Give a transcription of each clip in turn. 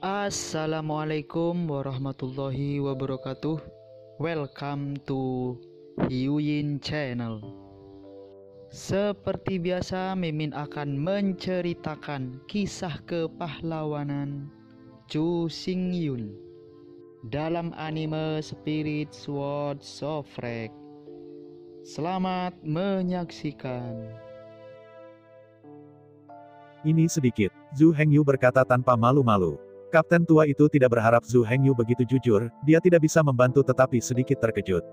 Assalamualaikum warahmatullahi wabarakatuh. Welcome to Hyuyin Channel. Seperti biasa, Mimin akan menceritakan kisah kepahlawanan Chu Xingyun dalam anime Spirit Sword Shofrek. Selamat menyaksikan. Ini sedikit, Zhu Hengyu berkata tanpa malu-malu. Kapten tua itu tidak berharap Zhu Hengyu begitu jujur, dia tidak bisa membantu tetapi sedikit terkejut.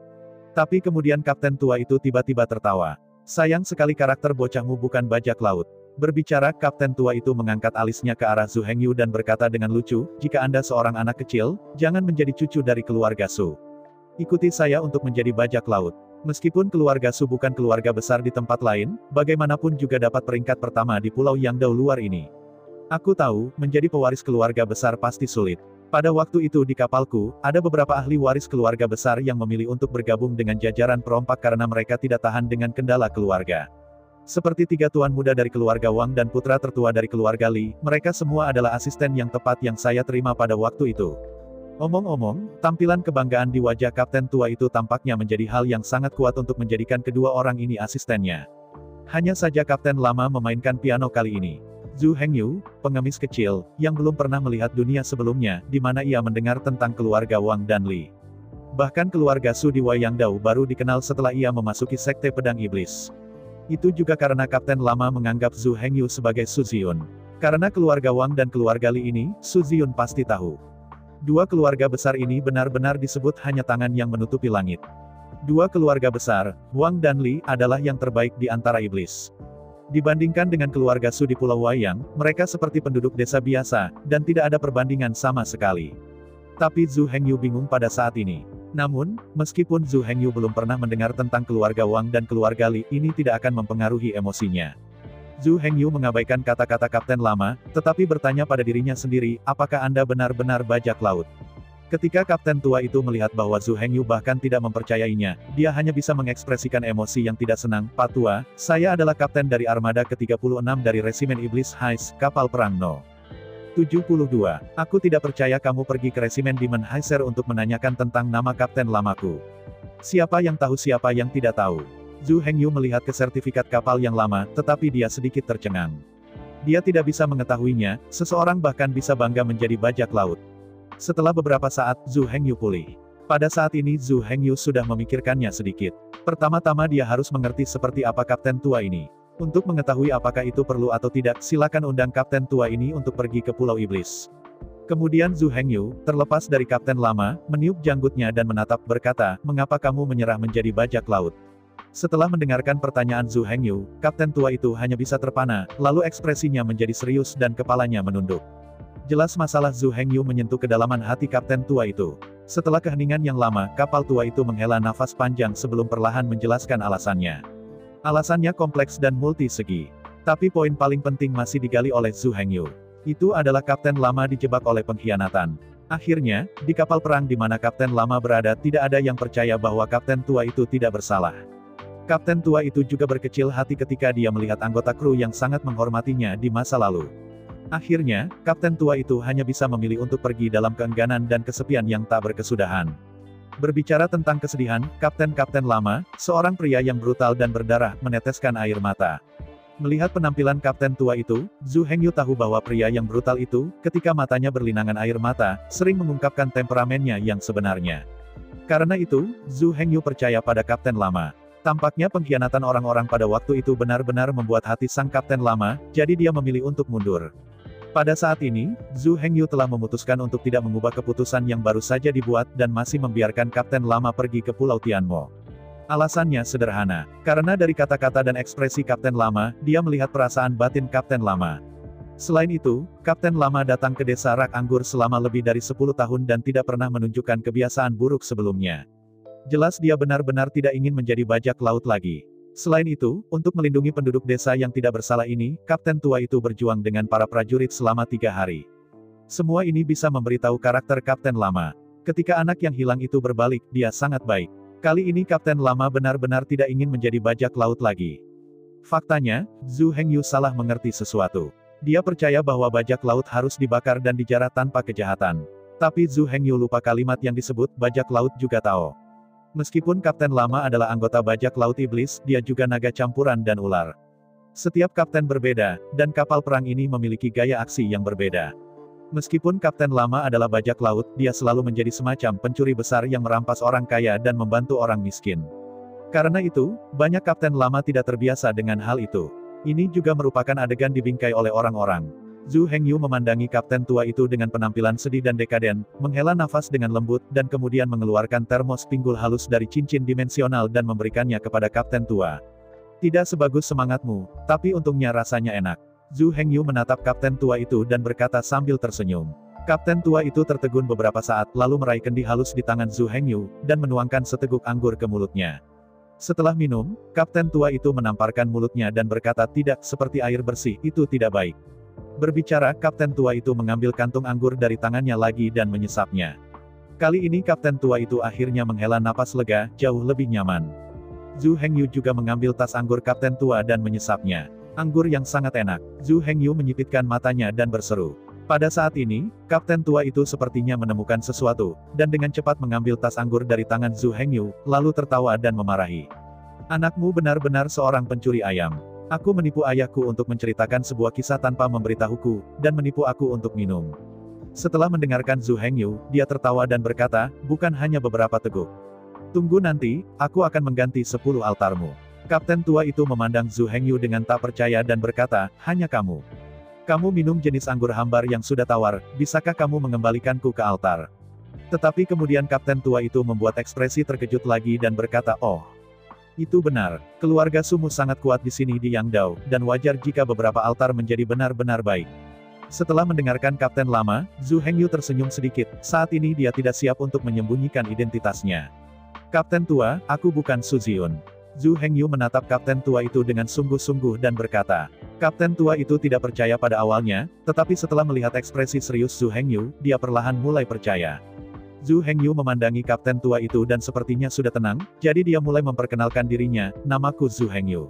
Tapi kemudian kapten tua itu tiba-tiba tertawa. Sayang sekali karakter bocahmu bukan bajak laut. Berbicara, kapten tua itu mengangkat alisnya ke arah Zhu Hengyu dan berkata dengan lucu, jika Anda seorang anak kecil, jangan menjadi cucu dari keluarga Su. Ikuti saya untuk menjadi bajak laut. Meskipun keluarga Su bukan keluarga besar di tempat lain, bagaimanapun juga dapat peringkat pertama di Pulau Yangdao luar ini. Aku tahu, menjadi pewaris keluarga besar pasti sulit. Pada waktu itu di kapalku, ada beberapa ahli waris keluarga besar yang memilih untuk bergabung dengan jajaran perompak karena mereka tidak tahan dengan kendala keluarga. Seperti 3 tuan muda dari keluarga Wang dan putra tertua dari keluarga Li, mereka semua adalah asisten yang tepat yang saya terima pada waktu itu. Omong-omong, tampilan kebanggaan di wajah kapten tua itu tampaknya menjadi hal yang sangat kuat untuk menjadikan kedua orang ini asistennya. Hanya saja kapten lama memainkan piano kali ini. Zhu Hengyu, pengemis kecil, yang belum pernah melihat dunia sebelumnya, di mana ia mendengar tentang keluarga Wang dan Li. Bahkan keluarga Su di Wayangdao baru dikenal setelah ia memasuki sekte pedang iblis. Itu juga karena kapten lama menganggap Zhu Hengyu sebagai Su Ziyun. Karena keluarga Wang dan keluarga Li ini, Su Ziyun pasti tahu. Dua keluarga besar ini benar-benar disebut hanya tangan yang menutupi langit. Dua keluarga besar, Wang dan Li, adalah yang terbaik di antara iblis. Dibandingkan dengan keluarga Su di Pulau Wayang, mereka seperti penduduk desa biasa, dan tidak ada perbandingan sama sekali. Tapi Zhu Hengyu bingung pada saat ini. Namun, meskipun Zhu Hengyu belum pernah mendengar tentang keluarga Wang dan keluarga Li, ini tidak akan mempengaruhi emosinya. Zhu Hengyu mengabaikan kata-kata kapten lama, tetapi bertanya pada dirinya sendiri, apakah Anda benar-benar bajak laut? Ketika kapten tua itu melihat bahwa Zhu Hengyu bahkan tidak mempercayainya, dia hanya bisa mengekspresikan emosi yang tidak senang. Pak tua, saya adalah kapten dari armada ke-36 dari Resimen Iblis Heist, kapal perang No. 72. Aku tidak percaya kamu pergi ke Resimen Demon Heiser untuk menanyakan tentang nama kapten lamaku. Siapa yang tahu siapa yang tidak tahu? Zhu Hengyu melihat ke sertifikat kapal yang lama, tetapi dia sedikit tercengang. Dia tidak bisa mengetahuinya, seseorang bahkan bisa bangga menjadi bajak laut. Setelah beberapa saat, Zhu Hengyu pulih. Pada saat ini Zhu Hengyu sudah memikirkannya sedikit. Pertama-tama dia harus mengerti seperti apa kapten tua ini. Untuk mengetahui apakah itu perlu atau tidak, silakan undang kapten tua ini untuk pergi ke Pulau Iblis. Kemudian Zhu Hengyu, terlepas dari kapten lama, meniup janggutnya dan menatap, berkata, mengapa kamu menyerah menjadi bajak laut? Setelah mendengarkan pertanyaan Zhu Hengyu, kapten tua itu hanya bisa terpana, lalu ekspresinya menjadi serius dan kepalanya menunduk. Jelas masalah Zhu Hengyu menyentuh kedalaman hati kapten tua itu. Setelah keheningan yang lama, kapal tua itu menghela nafas panjang sebelum perlahan menjelaskan alasannya. Alasannya kompleks dan multi-segi. Tapi poin paling penting masih digali oleh Zhu Hengyu. Itu adalah kapten lama dijebak oleh pengkhianatan. Akhirnya, di kapal perang di mana kapten lama berada tidak ada yang percaya bahwa kapten tua itu tidak bersalah. Kapten tua itu juga berkecil hati ketika dia melihat anggota kru yang sangat menghormatinya di masa lalu. Akhirnya, kapten tua itu hanya bisa memilih untuk pergi dalam keengganan dan kesepian yang tak berkesudahan. Berbicara tentang kesedihan, kapten-kapten lama, seorang pria yang brutal dan berdarah, meneteskan air mata. Melihat penampilan kapten tua itu, Zhu Hengyu tahu bahwa pria yang brutal itu, ketika matanya berlinangan air mata, sering mengungkapkan temperamennya yang sebenarnya. Karena itu, Zhu Hengyu percaya pada kapten lama. Tampaknya pengkhianatan orang-orang pada waktu itu benar-benar membuat hati sang kapten lama, jadi dia memilih untuk mundur. Pada saat ini, Zhu Hengyu telah memutuskan untuk tidak mengubah keputusan yang baru saja dibuat dan masih membiarkan kapten lama pergi ke Pulau Tianmo. Alasannya sederhana, karena dari kata-kata dan ekspresi kapten lama, dia melihat perasaan batin kapten lama. Selain itu, kapten lama datang ke desa Rak Anggur selama lebih dari 10 tahun dan tidak pernah menunjukkan kebiasaan buruk sebelumnya. Jelas dia benar-benar tidak ingin menjadi bajak laut lagi. Selain itu, untuk melindungi penduduk desa yang tidak bersalah ini, kapten tua itu berjuang dengan para prajurit selama 3 hari. Semua ini bisa memberitahu karakter kapten lama. Ketika anak yang hilang itu berbalik, dia sangat baik. Kali ini kapten lama benar-benar tidak ingin menjadi bajak laut lagi. Faktanya, Zhu Hengyu salah mengerti sesuatu. Dia percaya bahwa bajak laut harus dibakar dan dijarah tanpa kejahatan. Tapi Zhu Hengyu lupa kalimat yang disebut bajak laut juga Tao. Meskipun Kapten Lama adalah anggota bajak laut iblis, dia juga naga campuran dan ular. Setiap kapten berbeda, dan kapal perang ini memiliki gaya aksi yang berbeda. Meskipun Kapten Lama adalah bajak laut, dia selalu menjadi semacam pencuri besar yang merampas orang kaya dan membantu orang miskin. Karena itu, banyak Kapten Lama tidak terbiasa dengan hal itu. Ini juga merupakan adegan dibingkai oleh orang-orang. Zhu Hengyu memandangi kapten tua itu dengan penampilan sedih dan dekaden, menghela nafas dengan lembut, dan kemudian mengeluarkan termos pinggul halus dari cincin dimensional dan memberikannya kepada kapten tua. Tidak sebagus semangatmu, tapi untungnya rasanya enak. Zhu Hengyu menatap kapten tua itu dan berkata sambil tersenyum. Kapten tua itu tertegun beberapa saat, lalu meraih kendi halus di tangan Zhu Hengyu, dan menuangkan seteguk anggur ke mulutnya. Setelah minum, kapten tua itu menamparkan mulutnya dan berkata tidak seperti air bersih, itu tidak baik. Berbicara, kapten tua itu mengambil kantung anggur dari tangannya lagi dan menyesapnya. Kali ini kapten tua itu akhirnya menghela napas lega, jauh lebih nyaman. Zhu Hengyu juga mengambil tas anggur kapten tua dan menyesapnya. Anggur yang sangat enak. Zhu Hengyu menyipitkan matanya dan berseru. Pada saat ini, kapten tua itu sepertinya menemukan sesuatu, dan dengan cepat mengambil tas anggur dari tangan Zhu Hengyu, lalu tertawa dan memarahi. Anakmu benar-benar seorang pencuri ayam. Aku menipu ayahku untuk menceritakan sebuah kisah tanpa memberitahuku, dan menipu aku untuk minum. Setelah mendengarkan Zhu Hengyu, dia tertawa dan berkata, bukan hanya beberapa teguk. Tunggu nanti, aku akan mengganti 10 altarmu. Kapten tua itu memandang Zhu Hengyu dengan tak percaya dan berkata, hanya kamu. Kamu minum jenis anggur hambar yang sudah tawar, bisakah kamu mengembalikanku ke altar? Tetapi kemudian kapten tua itu membuat ekspresi terkejut lagi dan berkata, oh. Itu benar, keluarga Sumu sangat kuat di sini di Yangdao, dan wajar jika beberapa altar menjadi benar-benar baik. Setelah mendengarkan Kapten Lama, Zhu Hengyu tersenyum sedikit, saat ini dia tidak siap untuk menyembunyikan identitasnya. Kapten tua, aku bukan Su Ziyun. Zhu Hengyu menatap kapten tua itu dengan sungguh-sungguh dan berkata. Kapten tua itu tidak percaya pada awalnya, tetapi setelah melihat ekspresi serius Zhu Hengyu, dia perlahan mulai percaya. Zhu Hengyu memandangi kapten tua itu dan sepertinya sudah tenang, jadi dia mulai memperkenalkan dirinya, namaku Zhu Hengyu.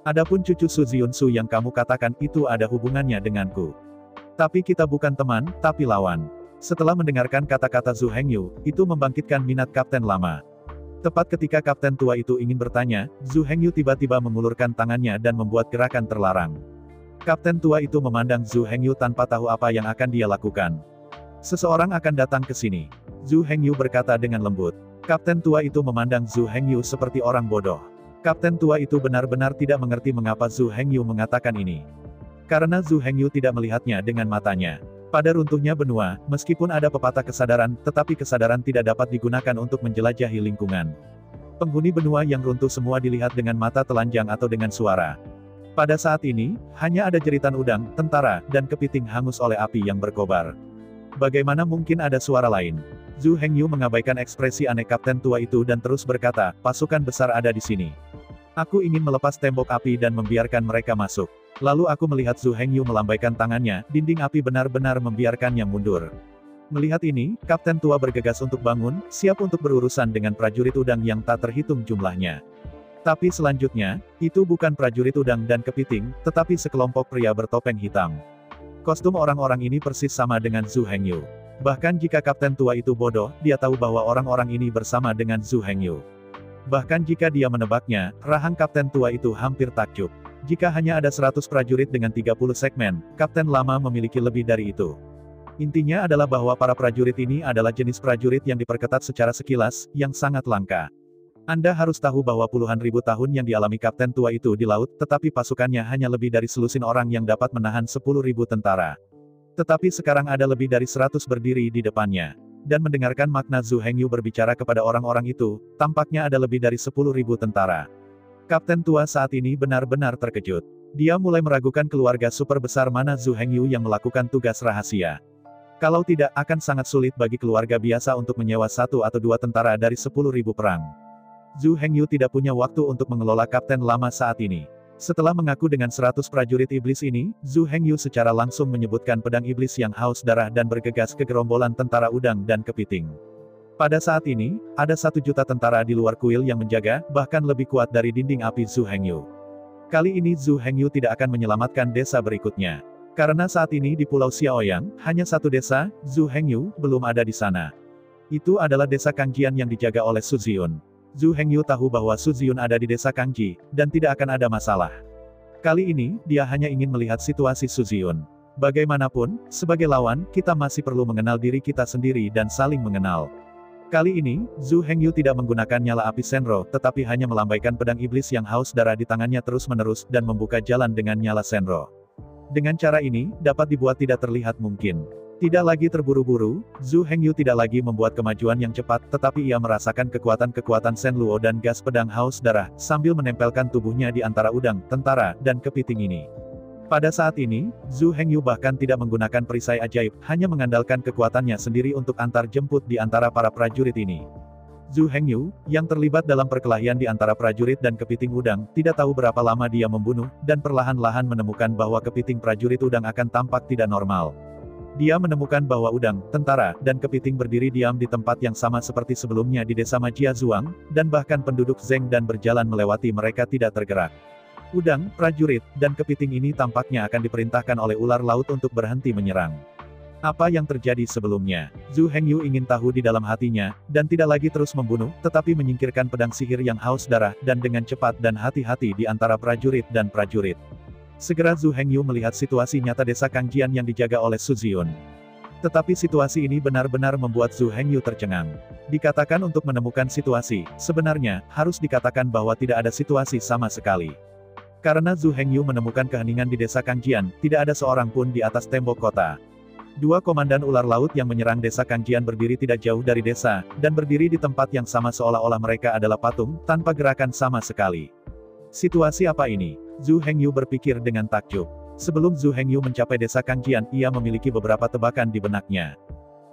Adapun cucu Su Ziyun Su yang kamu katakan itu ada hubungannya denganku. Tapi kita bukan teman, tapi lawan. Setelah mendengarkan kata-kata Zhu Hengyu, itu membangkitkan minat kapten lama. Tepat ketika kapten tua itu ingin bertanya, Zhu Hengyu tiba-tiba mengulurkan tangannya dan membuat gerakan terlarang. Kapten tua itu memandang Zhu Hengyu tanpa tahu apa yang akan dia lakukan. Seseorang akan datang ke sini. Zhu Hengyu berkata dengan lembut. Kapten tua itu memandang Zhu Hengyu seperti orang bodoh. Kapten tua itu benar-benar tidak mengerti mengapa Zhu Hengyu mengatakan ini. Karena Zhu Hengyu tidak melihatnya dengan matanya. Pada runtuhnya benua, meskipun ada pepatah kesadaran, tetapi kesadaran tidak dapat digunakan untuk menjelajahi lingkungan. Penghuni benua yang runtuh semua dilihat dengan mata telanjang atau dengan suara. Pada saat ini, hanya ada jeritan udang, tentara, dan kepiting hangus oleh api yang berkobar. Bagaimana mungkin ada suara lain? Zhu Hengyu mengabaikan ekspresi aneh kapten tua itu dan terus berkata, pasukan besar ada di sini. Aku ingin melepas tembok api dan membiarkan mereka masuk. Lalu aku melihat Zhu Hengyu melambaikan tangannya, dinding api benar-benar membiarkannya mundur. Melihat ini, kapten tua bergegas untuk bangun, siap untuk berurusan dengan prajurit udang yang tak terhitung jumlahnya. Tapi selanjutnya, itu bukan prajurit udang dan kepiting, tetapi sekelompok pria bertopeng hitam. Kostum orang-orang ini persis sama dengan Zhu Hengyu. Bahkan jika kapten tua itu bodoh, dia tahu bahwa orang-orang ini bersama dengan Zhu Hengyu. Bahkan jika dia menebaknya, rahang kapten tua itu hampir takjub. Jika hanya ada 100 prajurit dengan 30 segmen, kapten lama memiliki lebih dari itu. Intinya adalah bahwa para prajurit ini adalah jenis prajurit yang diperketat secara sekilas, yang sangat langka. Anda harus tahu bahwa puluhan ribu tahun yang dialami kapten tua itu di laut, tetapi pasukannya hanya lebih dari selusin orang yang dapat menahan 10.000 tentara. Tetapi sekarang ada lebih dari 100 berdiri di depannya. Dan mendengarkan makna Zhu Hengyu berbicara kepada orang-orang itu, tampaknya ada lebih dari 10.000 tentara. Kapten tua saat ini benar-benar terkejut. Dia mulai meragukan keluarga super besar mana Zhu Hengyu yang melakukan tugas rahasia. Kalau tidak, akan sangat sulit bagi keluarga biasa untuk menyewa 1 atau 2 tentara dari 10.000 perang. Zhu Hengyu tidak punya waktu untuk mengelola kapten lama saat ini. Setelah mengaku dengan 100 prajurit iblis ini, Zhu Hengyu secara langsung menyebutkan pedang iblis yang haus darah dan bergegas ke gerombolan tentara udang dan kepiting. Pada saat ini, ada 1 juta tentara di luar kuil yang menjaga, bahkan lebih kuat dari dinding api Zhu Hengyu. Kali ini Zhu Hengyu tidak akan menyelamatkan desa berikutnya. Karena saat ini di Pulau Xiaoyang, hanya satu desa, Zhu Hengyu, belum ada di sana. Itu adalah desa Kangjian yang dijaga oleh Su Ziyun. Zhu Hengyu tahu bahwa Su Ziyun ada di desa Kangji, dan tidak akan ada masalah. Kali ini, dia hanya ingin melihat situasi Su Ziyun. Bagaimanapun, sebagai lawan, kita masih perlu mengenal diri kita sendiri dan saling mengenal. Kali ini, Zhu Hengyu tidak menggunakan nyala api Senro, tetapi hanya melambaikan pedang iblis yang haus darah di tangannya terus-menerus dan membuka jalan dengan nyala Senro. Dengan cara ini, dapat dibuat tidak terlihat mungkin. Tidak lagi terburu-buru, Zhu Hengyu tidak lagi membuat kemajuan yang cepat, tetapi ia merasakan kekuatan-kekuatan Shen Luo dan gas pedang haus darah, sambil menempelkan tubuhnya di antara udang, tentara, dan kepiting ini. Pada saat ini, Zhu Hengyu bahkan tidak menggunakan perisai ajaib, hanya mengandalkan kekuatannya sendiri untuk antar jemput di antara para prajurit ini. Zhu Hengyu, yang terlibat dalam perkelahian di antara prajurit dan kepiting udang, tidak tahu berapa lama dia membunuh, dan perlahan-lahan menemukan bahwa kepiting prajurit udang akan tampak tidak normal. Dia menemukan bahwa udang, tentara, dan kepiting berdiri diam di tempat yang sama seperti sebelumnya di desa Majia Zuang, dan bahkan penduduk Zeng dan berjalan melewati mereka tidak tergerak. Udang, prajurit, dan kepiting ini tampaknya akan diperintahkan oleh ular laut untuk berhenti menyerang. Apa yang terjadi sebelumnya? Zhu Hengyu ingin tahu di dalam hatinya, dan tidak lagi terus membunuh, tetapi menyingkirkan pedang sihir yang haus darah, dan dengan cepat dan hati-hati di antara prajurit dan prajurit. Segera Zhu Hengyu melihat situasi nyata desa Kangjian yang dijaga oleh Su Ziyun. Tetapi situasi ini benar-benar membuat Zhu Hengyu tercengang. Dikatakan untuk menemukan situasi, sebenarnya, harus dikatakan bahwa tidak ada situasi sama sekali. Karena Zhu Hengyu menemukan keheningan di desa Kangjian, tidak ada seorang pun di atas tembok kota. Dua komandan ular laut yang menyerang desa Kangjian berdiri tidak jauh dari desa, dan berdiri di tempat yang sama seolah-olah mereka adalah patung, tanpa gerakan sama sekali. Situasi apa ini? Zhu Hengyu berpikir dengan takjub. Sebelum Zhu Hengyu mencapai desa Kangjian, ia memiliki beberapa tebakan di benaknya.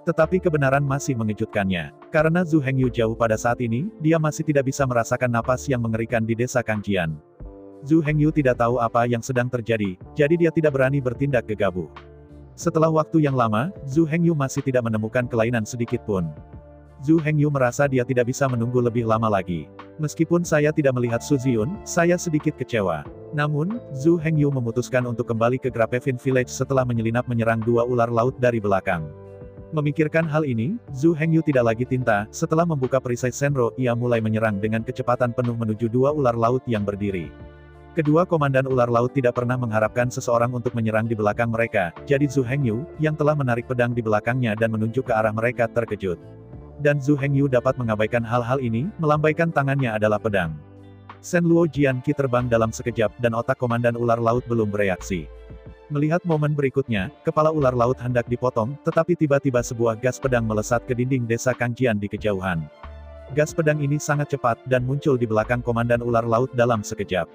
Tetapi kebenaran masih mengejutkannya. Karena Zhu Hengyu jauh pada saat ini, dia masih tidak bisa merasakan napas yang mengerikan di desa Kangjian. Zhu Hengyu tidak tahu apa yang sedang terjadi, jadi dia tidak berani bertindak gegabah. Setelah waktu yang lama, Zhu Hengyu masih tidak menemukan kelainan sedikit pun. Zhu Hengyu merasa dia tidak bisa menunggu lebih lama lagi. Meskipun saya tidak melihat Su Ziyun, saya sedikit kecewa. Namun, Zhu Hengyu memutuskan untuk kembali ke Grapevine Village setelah menyelinap menyerang dua ular laut dari belakang. Memikirkan hal ini, Zhu Hengyu tidak lagi tinta, setelah membuka perisai Senro, ia mulai menyerang dengan kecepatan penuh menuju dua ular laut yang berdiri. Kedua komandan ular laut tidak pernah mengharapkan seseorang untuk menyerang di belakang mereka, jadi Zhu Hengyu, yang telah menarik pedang di belakangnya dan menunjuk ke arah mereka terkejut. Dan Zhu Hengyu dapat mengabaikan hal-hal ini, melambaikan tangannya adalah pedang. Shen Luo Jianqi terbang dalam sekejap, dan otak komandan ular laut belum bereaksi. Melihat momen berikutnya, kepala ular laut hendak dipotong, tetapi tiba-tiba sebuah gas pedang melesat ke dinding desa Kangjian di kejauhan. Gas pedang ini sangat cepat, dan muncul di belakang komandan ular laut dalam sekejap.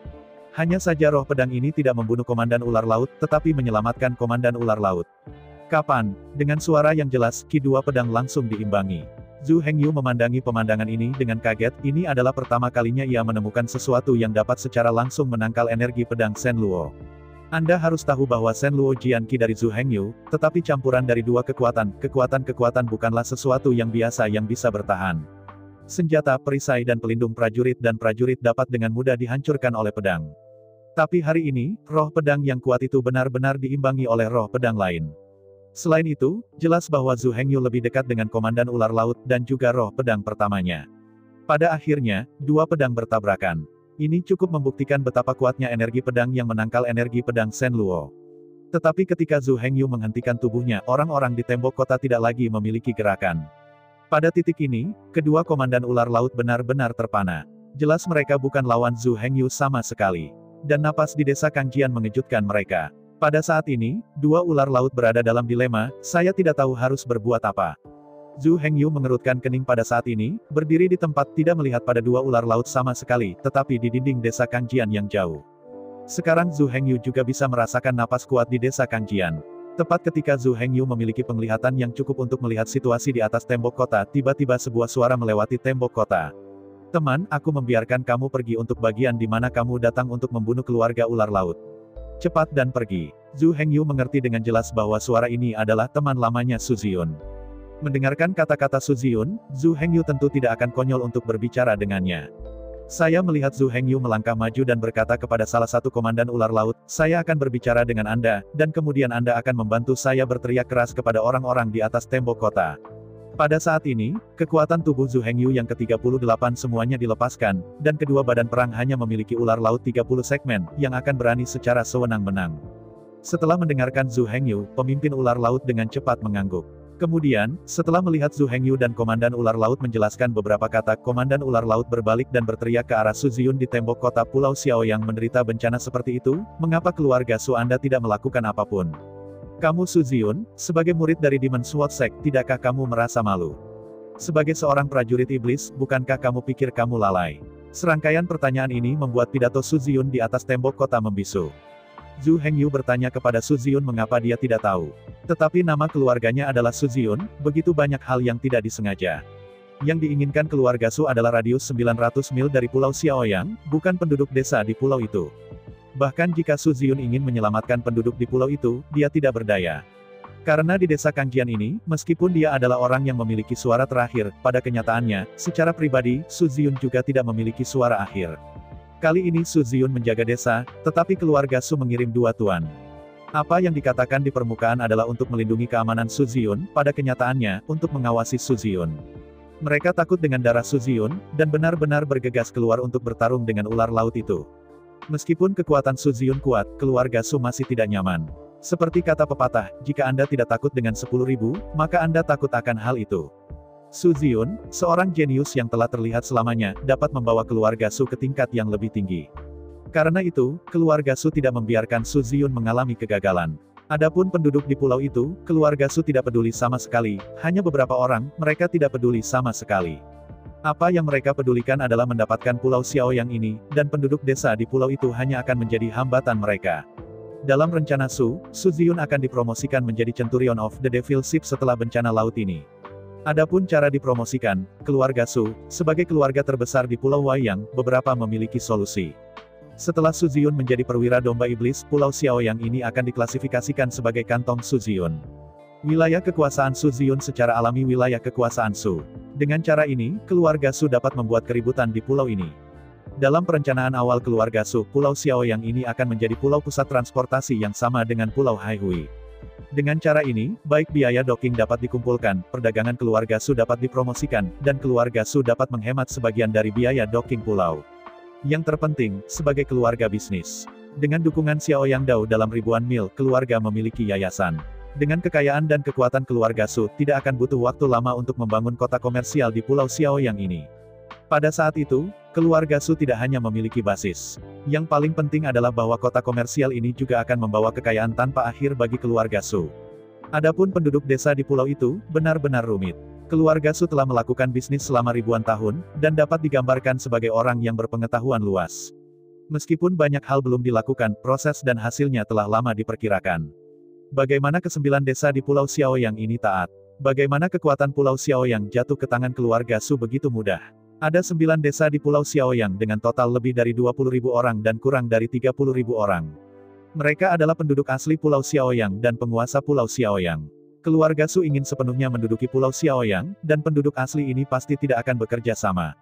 Hanya saja roh pedang ini tidak membunuh komandan ular laut, tetapi menyelamatkan komandan ular laut. Kapan? Dengan suara yang jelas, kedua pedang langsung diimbangi. Zhu Hengyu memandangi pemandangan ini dengan kaget, ini adalah pertama kalinya ia menemukan sesuatu yang dapat secara langsung menangkal energi pedang Shen Luo. Anda harus tahu bahwa Shen Luo Jianqi dari Zhu Hengyu, tetapi campuran dari dua kekuatan bukanlah sesuatu yang biasa yang bisa bertahan. Senjata, perisai dan pelindung prajurit dapat dengan mudah dihancurkan oleh pedang. Tapi hari ini, roh pedang yang kuat itu benar-benar diimbangi oleh roh pedang lain. Selain itu, jelas bahwa Zhu Hengyu lebih dekat dengan komandan ular laut dan juga roh pedang pertamanya. Pada akhirnya, dua pedang bertabrakan. Ini cukup membuktikan betapa kuatnya energi pedang yang menangkal energi pedang Shen Luo. Tetapi ketika Zhu Hengyu menghentikan tubuhnya, orang-orang di tembok kota tidak lagi memiliki gerakan. Pada titik ini, kedua komandan ular laut benar-benar terpana. Jelas mereka bukan lawan Zhu Hengyu sama sekali. Dan napas di desa Kangjian mengejutkan mereka. Pada saat ini, dua ular laut berada dalam dilema, saya tidak tahu harus berbuat apa. Zhu Hengyu mengerutkan kening pada saat ini, berdiri di tempat tidak melihat pada dua ular laut sama sekali, tetapi di dinding desa Kangjian yang jauh. Sekarang Zhu Hengyu juga bisa merasakan napas kuat di desa Kangjian. Tepat ketika Zhu Hengyu memiliki penglihatan yang cukup untuk melihat situasi di atas tembok kota, tiba-tiba sebuah suara melewati tembok kota. Teman, aku membiarkan kamu pergi untuk bagian di mana kamu datang untuk membunuh keluarga ular laut. Cepat dan pergi. Zhu Hengyu mengerti dengan jelas bahwa suara ini adalah teman lamanya Su Ziyun. Mendengarkan kata-kata Su Ziyun, Zhu Hengyu tentu tidak akan konyol untuk berbicara dengannya. Saya melihat Zhu Hengyu melangkah maju dan berkata kepada salah satu komandan ular laut, saya akan berbicara dengan Anda, dan kemudian Anda akan membantu saya berteriak keras kepada orang-orang di atas tembok kota. Pada saat ini, kekuatan tubuh Zhu Hengyu yang ke-38 semuanya dilepaskan, dan kedua badan perang hanya memiliki ular laut 30 segmen, yang akan berani secara sewenang-wenang. Setelah mendengarkan Zhu Hengyu, pemimpin ular laut dengan cepat mengangguk. Kemudian, setelah melihat Zhu Hengyu dan Komandan Ular Laut menjelaskan beberapa kata, Komandan Ular Laut berbalik dan berteriak ke arah Su Ziyun di tembok kota Pulau Xiao yang menderita bencana seperti itu, mengapa keluarga Su Anda tidak melakukan apapun? Kamu Su Ziyun, sebagai murid dari Demon Sword Sect, tidakkah kamu merasa malu? Sebagai seorang prajurit iblis, bukankah kamu pikir kamu lalai? Serangkaian pertanyaan ini membuat pidato Su Ziyun di atas tembok kota membisu. Zhu Hengyu bertanya kepada Su Ziyun mengapa dia tidak tahu. Tetapi nama keluarganya adalah Su Ziyun, begitu banyak hal yang tidak disengaja. Yang diinginkan keluarga Su adalah radius 900 mil dari Pulau Xiaoyang, bukan penduduk desa di pulau itu. Bahkan jika Su Ziyun ingin menyelamatkan penduduk di pulau itu, dia tidak berdaya. Karena di desa Kangjian ini, meskipun dia adalah orang yang memiliki suara terakhir, pada kenyataannya, secara pribadi, Su Ziyun juga tidak memiliki suara akhir. Kali ini Su Ziyun menjaga desa, tetapi keluarga Su mengirim dua tuan. Apa yang dikatakan di permukaan adalah untuk melindungi keamanan Su Ziyun, pada kenyataannya, untuk mengawasi Su Ziyun. Mereka takut dengan darah Su Ziyun, dan benar-benar bergegas keluar untuk bertarung dengan ular laut itu. Meskipun kekuatan Su Ziyun kuat, keluarga Su masih tidak nyaman. Seperti kata pepatah, jika Anda tidak takut dengan 10.000, maka Anda takut akan hal itu. Su Ziyun, seorang jenius yang telah terlihat selamanya, dapat membawa keluarga Su ke tingkat yang lebih tinggi. Karena itu, keluarga Su tidak membiarkan Su Ziyun mengalami kegagalan. Adapun penduduk di pulau itu, keluarga Su tidak peduli sama sekali, hanya beberapa orang, mereka tidak peduli sama sekali. Apa yang mereka pedulikan adalah mendapatkan Pulau Xiaoyang ini, dan penduduk desa di pulau itu hanya akan menjadi hambatan mereka. Dalam rencana Su Ziyun akan dipromosikan menjadi Centurion of the Devil Ship setelah bencana laut ini. Adapun cara dipromosikan, keluarga Su, sebagai keluarga terbesar di Pulau Wayang, beberapa memiliki solusi. Setelah Su Ziyun menjadi perwira domba iblis, Pulau Xiaoyang ini akan diklasifikasikan sebagai kantong Su Ziyun. Wilayah kekuasaan Su Ziyun secara alami wilayah kekuasaan Su. Dengan cara ini, keluarga Su dapat membuat keributan di pulau ini. Dalam perencanaan awal keluarga Su, Pulau Xiaoyang ini akan menjadi pulau pusat transportasi yang sama dengan Pulau Haihui. Dengan cara ini, baik biaya docking dapat dikumpulkan, perdagangan keluarga Su dapat dipromosikan, dan keluarga Su dapat menghemat sebagian dari biaya docking pulau. Yang terpenting, sebagai keluarga bisnis. Dengan dukungan Xiaoyang Dao dalam ribuan mil, keluarga memiliki yayasan. Dengan kekayaan dan kekuatan keluarga Su, tidak akan butuh waktu lama untuk membangun kota komersial di Pulau Xiaoyang ini. Pada saat itu, keluarga Su tidak hanya memiliki basis. Yang paling penting adalah bahwa kota komersial ini juga akan membawa kekayaan tanpa akhir bagi keluarga Su. Adapun penduduk desa di pulau itu, benar-benar rumit. Keluarga Su telah melakukan bisnis selama ribuan tahun, dan dapat digambarkan sebagai orang yang berpengetahuan luas. Meskipun banyak hal belum dilakukan, proses dan hasilnya telah lama diperkirakan. Bagaimana ke-9 desa di Pulau Xiaoyang ini taat? Bagaimana kekuatan Pulau Xiaoyang jatuh ke tangan keluarga Su begitu mudah? Ada 9 desa di Pulau Xiaoyang dengan total lebih dari 20.000 orang dan kurang dari 30.000 orang. Mereka adalah penduduk asli Pulau Xiaoyang dan penguasa Pulau Xiaoyang. Keluarga Su ingin sepenuhnya menduduki Pulau Xiaoyang, dan penduduk asli ini pasti tidak akan bekerja sama.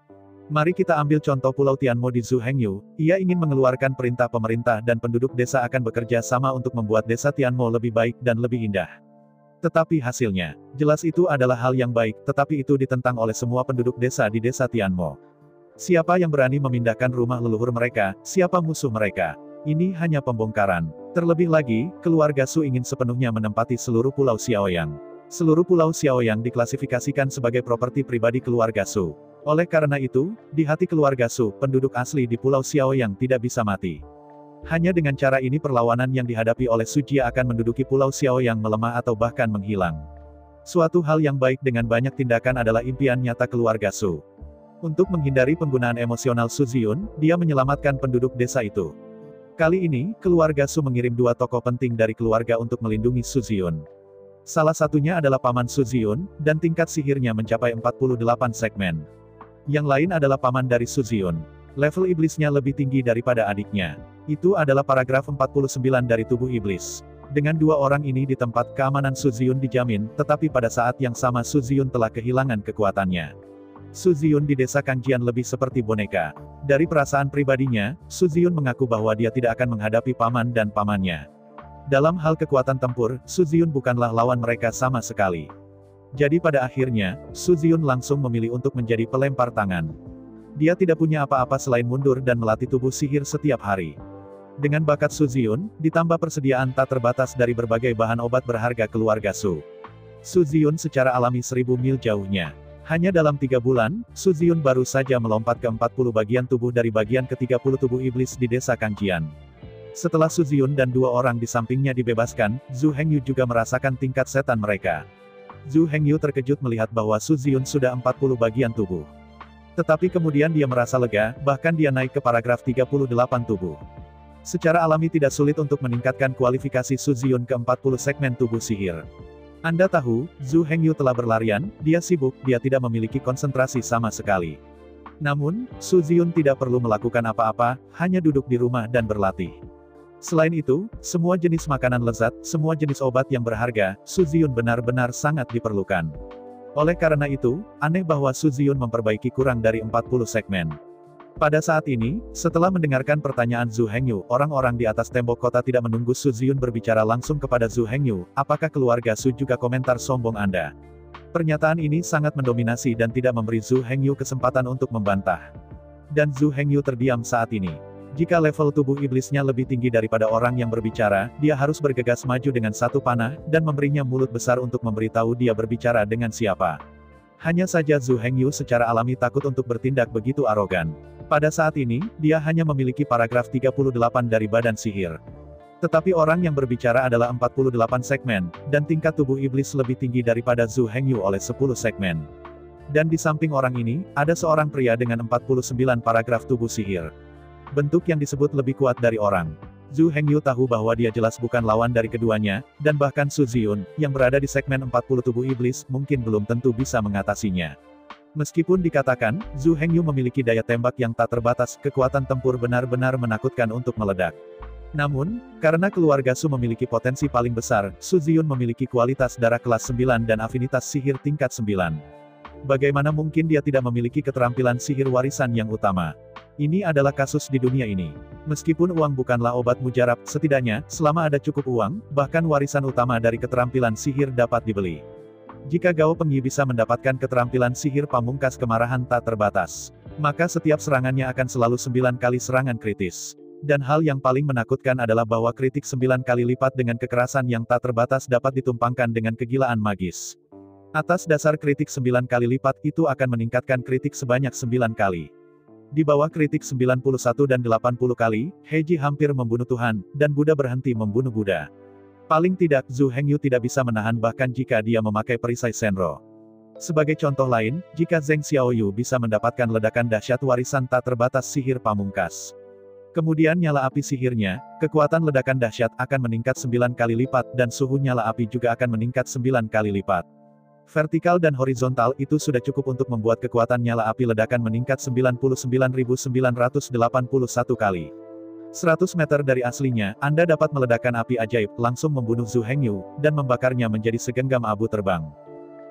Mari kita ambil contoh Pulau Tianmo di Zhu Hengyu, ia ingin mengeluarkan perintah pemerintah dan penduduk desa akan bekerja sama untuk membuat desa Tianmo lebih baik dan lebih indah. Tetapi hasilnya, jelas itu adalah hal yang baik, tetapi itu ditentang oleh semua penduduk desa di desa Tianmo. Siapa yang berani memindahkan rumah leluhur mereka, siapa musuh mereka? Ini hanya pembongkaran. Terlebih lagi, keluarga Su ingin sepenuhnya menempati seluruh Pulau Xiaoyang. Seluruh Pulau Xiaoyang diklasifikasikan sebagai properti pribadi keluarga Su. Oleh karena itu, di hati keluarga Su, penduduk asli di Pulau Xiaoyang tidak bisa mati. Hanya dengan cara ini perlawanan yang dihadapi oleh Su Jia akan menduduki Pulau Xiaoyang melemah atau bahkan menghilang. Suatu hal yang baik dengan banyak tindakan adalah impian nyata keluarga Su. Untuk menghindari penggunaan emosional Su Ziyun, dia menyelamatkan penduduk desa itu. Kali ini, keluarga Su mengirim 2 tokoh penting dari keluarga untuk melindungi Su Ziyun. Salah satunya adalah paman Su Ziyun, dan tingkat sihirnya mencapai 48 segmen. Yang lain adalah paman dari Su Ziyun. Level iblisnya lebih tinggi daripada adiknya. Itu adalah paragraf 49 dari tubuh iblis. Dengan 2 orang ini di tempat keamanan Su Ziyun dijamin, tetapi pada saat yang sama Su Ziyun telah kehilangan kekuatannya. Su Ziyun di desa Kangjian lebih seperti boneka. Dari perasaan pribadinya, Su Ziyun mengaku bahwa dia tidak akan menghadapi paman dan pamannya. Dalam hal kekuatan tempur, Su Ziyun bukanlah lawan mereka sama sekali. Jadi pada akhirnya, Su Ziyun langsung memilih untuk menjadi pelempar tangan. Dia tidak punya apa-apa selain mundur dan melatih tubuh sihir setiap hari. Dengan bakat Su Ziyun, ditambah persediaan tak terbatas dari berbagai bahan obat berharga keluarga Su. Su Ziyun secara alami 1000 mil jauhnya. Hanya dalam 3 bulan, Su Ziyun baru saja melompat ke 40 bagian tubuh dari bagian ke-30 tubuh iblis di desa Kangjian. Setelah Su Ziyun dan 2 orang di sampingnya dibebaskan, Zhu Hengyu juga merasakan tingkat setan mereka. Zhu Hengyu terkejut melihat bahwa Su Ziyun sudah 40 bagian tubuh. Tetapi kemudian dia merasa lega, bahkan dia naik ke paragraf 38 tubuh. Secara alami tidak sulit untuk meningkatkan kualifikasi Su Ziyun ke 40 segmen tubuh sihir. Anda tahu, Zhu Hengyu telah berlarian, dia sibuk, dia tidak memiliki konsentrasi sama sekali. Namun, Su Ziyun tidak perlu melakukan apa-apa, hanya duduk di rumah dan berlatih. Selain itu, semua jenis makanan lezat, semua jenis obat yang berharga, Su Ziyun benar-benar sangat diperlukan. Oleh karena itu, aneh bahwa Su Ziyun memperbaiki kurang dari 40 segmen. Pada saat ini, setelah mendengarkan pertanyaan Zhu Hengyu, orang-orang di atas tembok kota tidak menunggu Su Ziyun berbicara langsung kepada Zhu Hengyu, apakah keluarga Su juga komentar sombong Anda? Pernyataan ini sangat mendominasi dan tidak memberi Zhu Hengyu kesempatan untuk membantah. Dan Zhu Hengyu terdiam saat ini. Jika level tubuh iblisnya lebih tinggi daripada orang yang berbicara, dia harus bergegas maju dengan satu panah, dan memberinya mulut besar untuk memberitahu dia berbicara dengan siapa. Hanya saja Zhu Hengyu secara alami takut untuk bertindak begitu arogan. Pada saat ini, dia hanya memiliki paragraf 38 dari badan sihir. Tetapi orang yang berbicara adalah 48 segmen, dan tingkat tubuh iblis lebih tinggi daripada Zhu Hengyu oleh 10 segmen. Dan di samping orang ini, ada seorang pria dengan 49 paragraf tubuh sihir. Bentuk yang disebut lebih kuat dari orang. Zhu Hengyu tahu bahwa dia jelas bukan lawan dari keduanya, dan bahkan Su Ziyun, yang berada di segmen 40 tubuh iblis, mungkin belum tentu bisa mengatasinya. Meskipun dikatakan, Zhu Hengyu memiliki daya tembak yang tak terbatas, kekuatan tempur benar-benar menakutkan untuk meledak. Namun, karena keluarga Su memiliki potensi paling besar, Su Ziyun memiliki kualitas darah kelas 9 dan afinitas sihir tingkat 9. Bagaimana mungkin dia tidak memiliki keterampilan sihir warisan yang utama? Ini adalah kasus di dunia ini. Meskipun uang bukanlah obat mujarab, setidaknya, selama ada cukup uang, bahkan warisan utama dari keterampilan sihir dapat dibeli. Jika Gao Pengyi bisa mendapatkan keterampilan sihir pamungkas kemarahan tak terbatas, maka setiap serangannya akan selalu 9 kali serangan kritis. Dan hal yang paling menakutkan adalah bahwa kritik 9 kali lipat dengan kekerasan yang tak terbatas dapat ditumpangkan dengan kegilaan magis. Atas dasar kritik 9 kali lipat itu akan meningkatkan kritik sebanyak 9 kali. Di bawah kritik 91 dan 80 kali, Heiji hampir membunuh Tuhan, dan Buddha berhenti membunuh Buddha. Paling tidak, Zhu Hengyu tidak bisa menahan bahkan jika dia memakai perisai Senro. Sebagai contoh lain, jika Zheng Xiaoyu bisa mendapatkan ledakan dahsyat warisan tak terbatas sihir pamungkas. Kemudian nyala api sihirnya, kekuatan ledakan dahsyat akan meningkat 9 kali lipat dan suhu nyala api juga akan meningkat 9 kali lipat. Vertikal dan horizontal itu sudah cukup untuk membuat kekuatan nyala api ledakan meningkat 99.981 kali. 100 meter dari aslinya, Anda dapat meledakkan api ajaib, langsung membunuh Zhu Hengyu, dan membakarnya menjadi segenggam abu terbang.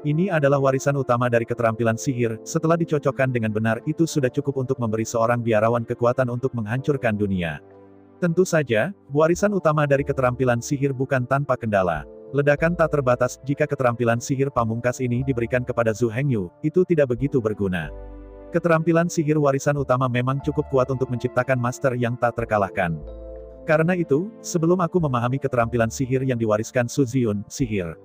Ini adalah warisan utama dari keterampilan sihir, setelah dicocokkan dengan benar, itu sudah cukup untuk memberi seorang biarawan kekuatan untuk menghancurkan dunia. Tentu saja, warisan utama dari keterampilan sihir bukan tanpa kendala. Ledakan tak terbatas, jika keterampilan sihir pamungkas ini diberikan kepada Zhu Hengyu, itu tidak begitu berguna. Keterampilan sihir warisan utama memang cukup kuat untuk menciptakan master yang tak terkalahkan. Karena itu, sebelum aku memahami keterampilan sihir yang diwariskan Su Ziyun, sihir,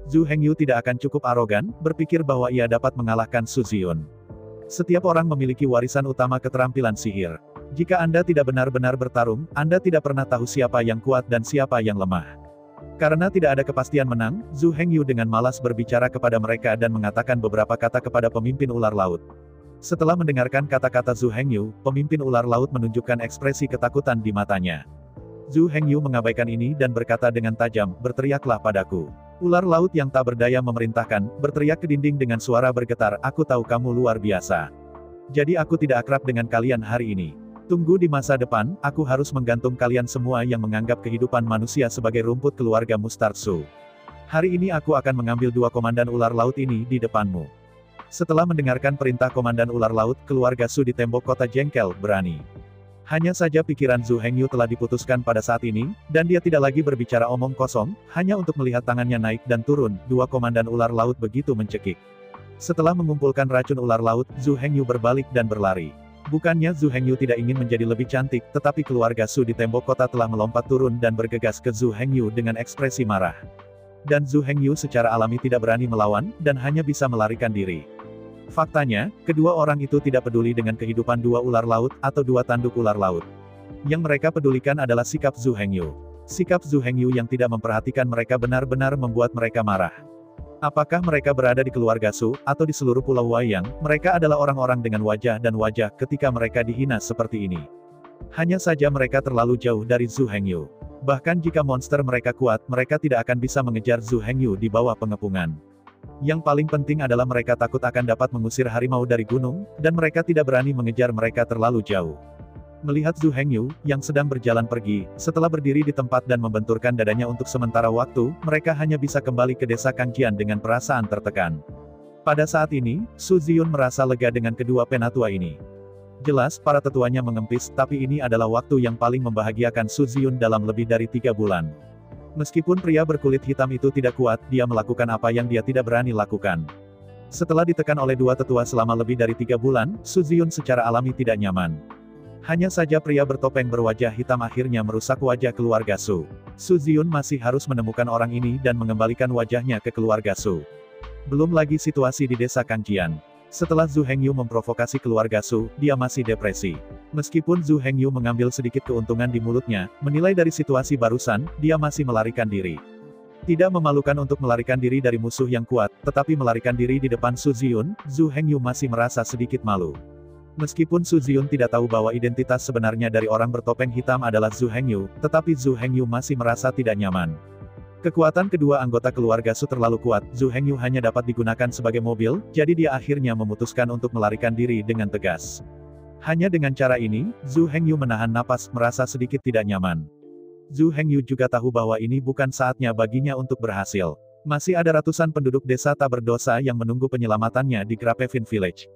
Zhu Hengyu tidak akan cukup arogan, berpikir bahwa ia dapat mengalahkan Su Ziyun. Setiap orang memiliki warisan utama keterampilan sihir. Jika Anda tidak benar-benar bertarung, Anda tidak pernah tahu siapa yang kuat dan siapa yang lemah. Karena tidak ada kepastian menang, Zhu Hengyu dengan malas berbicara kepada mereka dan mengatakan beberapa kata kepada pemimpin ular laut. Setelah mendengarkan kata-kata Zhu Hengyu, pemimpin ular laut menunjukkan ekspresi ketakutan di matanya. Zhu Hengyu mengabaikan ini dan berkata dengan tajam, "Berteriaklah padaku." Ular laut yang tak berdaya memerintahkan, berteriak ke dinding dengan suara bergetar, "Aku tahu kamu luar biasa. Jadi aku tidak akrab dengan kalian hari ini. Tunggu di masa depan, aku harus menggantung kalian semua yang menganggap kehidupan manusia sebagai rumput keluarga Mustard Su. Hari ini aku akan mengambil 2 komandan ular laut ini di depanmu." Setelah mendengarkan perintah Komandan Ular Laut, keluarga Su di tembok kota jengkel, berani. Hanya saja pikiran Zhu Hengyu telah diputuskan pada saat ini, dan dia tidak lagi berbicara omong kosong, hanya untuk melihat tangannya naik dan turun, dua Komandan Ular Laut begitu mencekik. Setelah mengumpulkan racun ular laut, Zhu Hengyu berbalik dan berlari. Bukannya Zhu Hengyu tidak ingin menjadi lebih cantik, tetapi keluarga Su di tembok kota telah melompat turun dan bergegas ke Zhu Hengyu dengan ekspresi marah. Dan Zhu Hengyu secara alami tidak berani melawan, dan hanya bisa melarikan diri. Faktanya, kedua orang itu tidak peduli dengan kehidupan dua ular laut, atau dua tanduk ular laut. Yang mereka pedulikan adalah sikap Zhu Hengyu. Sikap Zhu Hengyu yang tidak memperhatikan mereka benar-benar membuat mereka marah. Apakah mereka berada di keluarga Su, atau di seluruh Pulau Wayang, mereka adalah orang-orang dengan wajah dan wajah ketika mereka dihina seperti ini. Hanya saja mereka terlalu jauh dari Zhu Hengyu. Bahkan jika monster mereka kuat, mereka tidak akan bisa mengejar Zhu Hengyu di bawah pengepungan. Yang paling penting adalah mereka takut akan dapat mengusir harimau dari gunung, dan mereka tidak berani mengejar mereka terlalu jauh. Melihat Zhu Hengyu, yang sedang berjalan pergi, setelah berdiri di tempat dan membenturkan dadanya untuk sementara waktu, mereka hanya bisa kembali ke desa Kangjian dengan perasaan tertekan. Pada saat ini, Su Ziyun merasa lega dengan kedua penatua ini. Jelas, para tetuanya mengempis, tapi ini adalah waktu yang paling membahagiakan Su Ziyun dalam lebih dari 3 bulan. Meskipun pria berkulit hitam itu tidak kuat, dia melakukan apa yang dia tidak berani lakukan. Setelah ditekan oleh dua tetua selama lebih dari 3 bulan, Su Ziyun secara alami tidak nyaman. Hanya saja pria bertopeng berwajah hitam akhirnya merusak wajah keluarga Su. Su Ziyun masih harus menemukan orang ini dan mengembalikan wajahnya ke keluarga Su. Belum lagi situasi di desa Kangjian. Setelah Zhu Hengyu memprovokasi keluarga Su, dia masih depresi. Meskipun Zhu Hengyu mengambil sedikit keuntungan di mulutnya, menilai dari situasi barusan, dia masih melarikan diri. Tidak memalukan untuk melarikan diri dari musuh yang kuat, tetapi melarikan diri di depan Su Ziyun, Zhu Hengyu masih merasa sedikit malu. Meskipun Su Ziyun tidak tahu bahwa identitas sebenarnya dari orang bertopeng hitam adalah Zhu Hengyu, tetapi Zhu Hengyu masih merasa tidak nyaman. Kekuatan kedua anggota keluarga Su terlalu kuat, Zhu Hengyu hanya dapat digunakan sebagai mobil, jadi dia akhirnya memutuskan untuk melarikan diri dengan tegas. Hanya dengan cara ini, Zhu Hengyu menahan napas, merasa sedikit tidak nyaman. Zhu Hengyu juga tahu bahwa ini bukan saatnya baginya untuk berhasil. Masih ada ratusan penduduk desa tak berdosa yang menunggu penyelamatannya di Grapevin Village.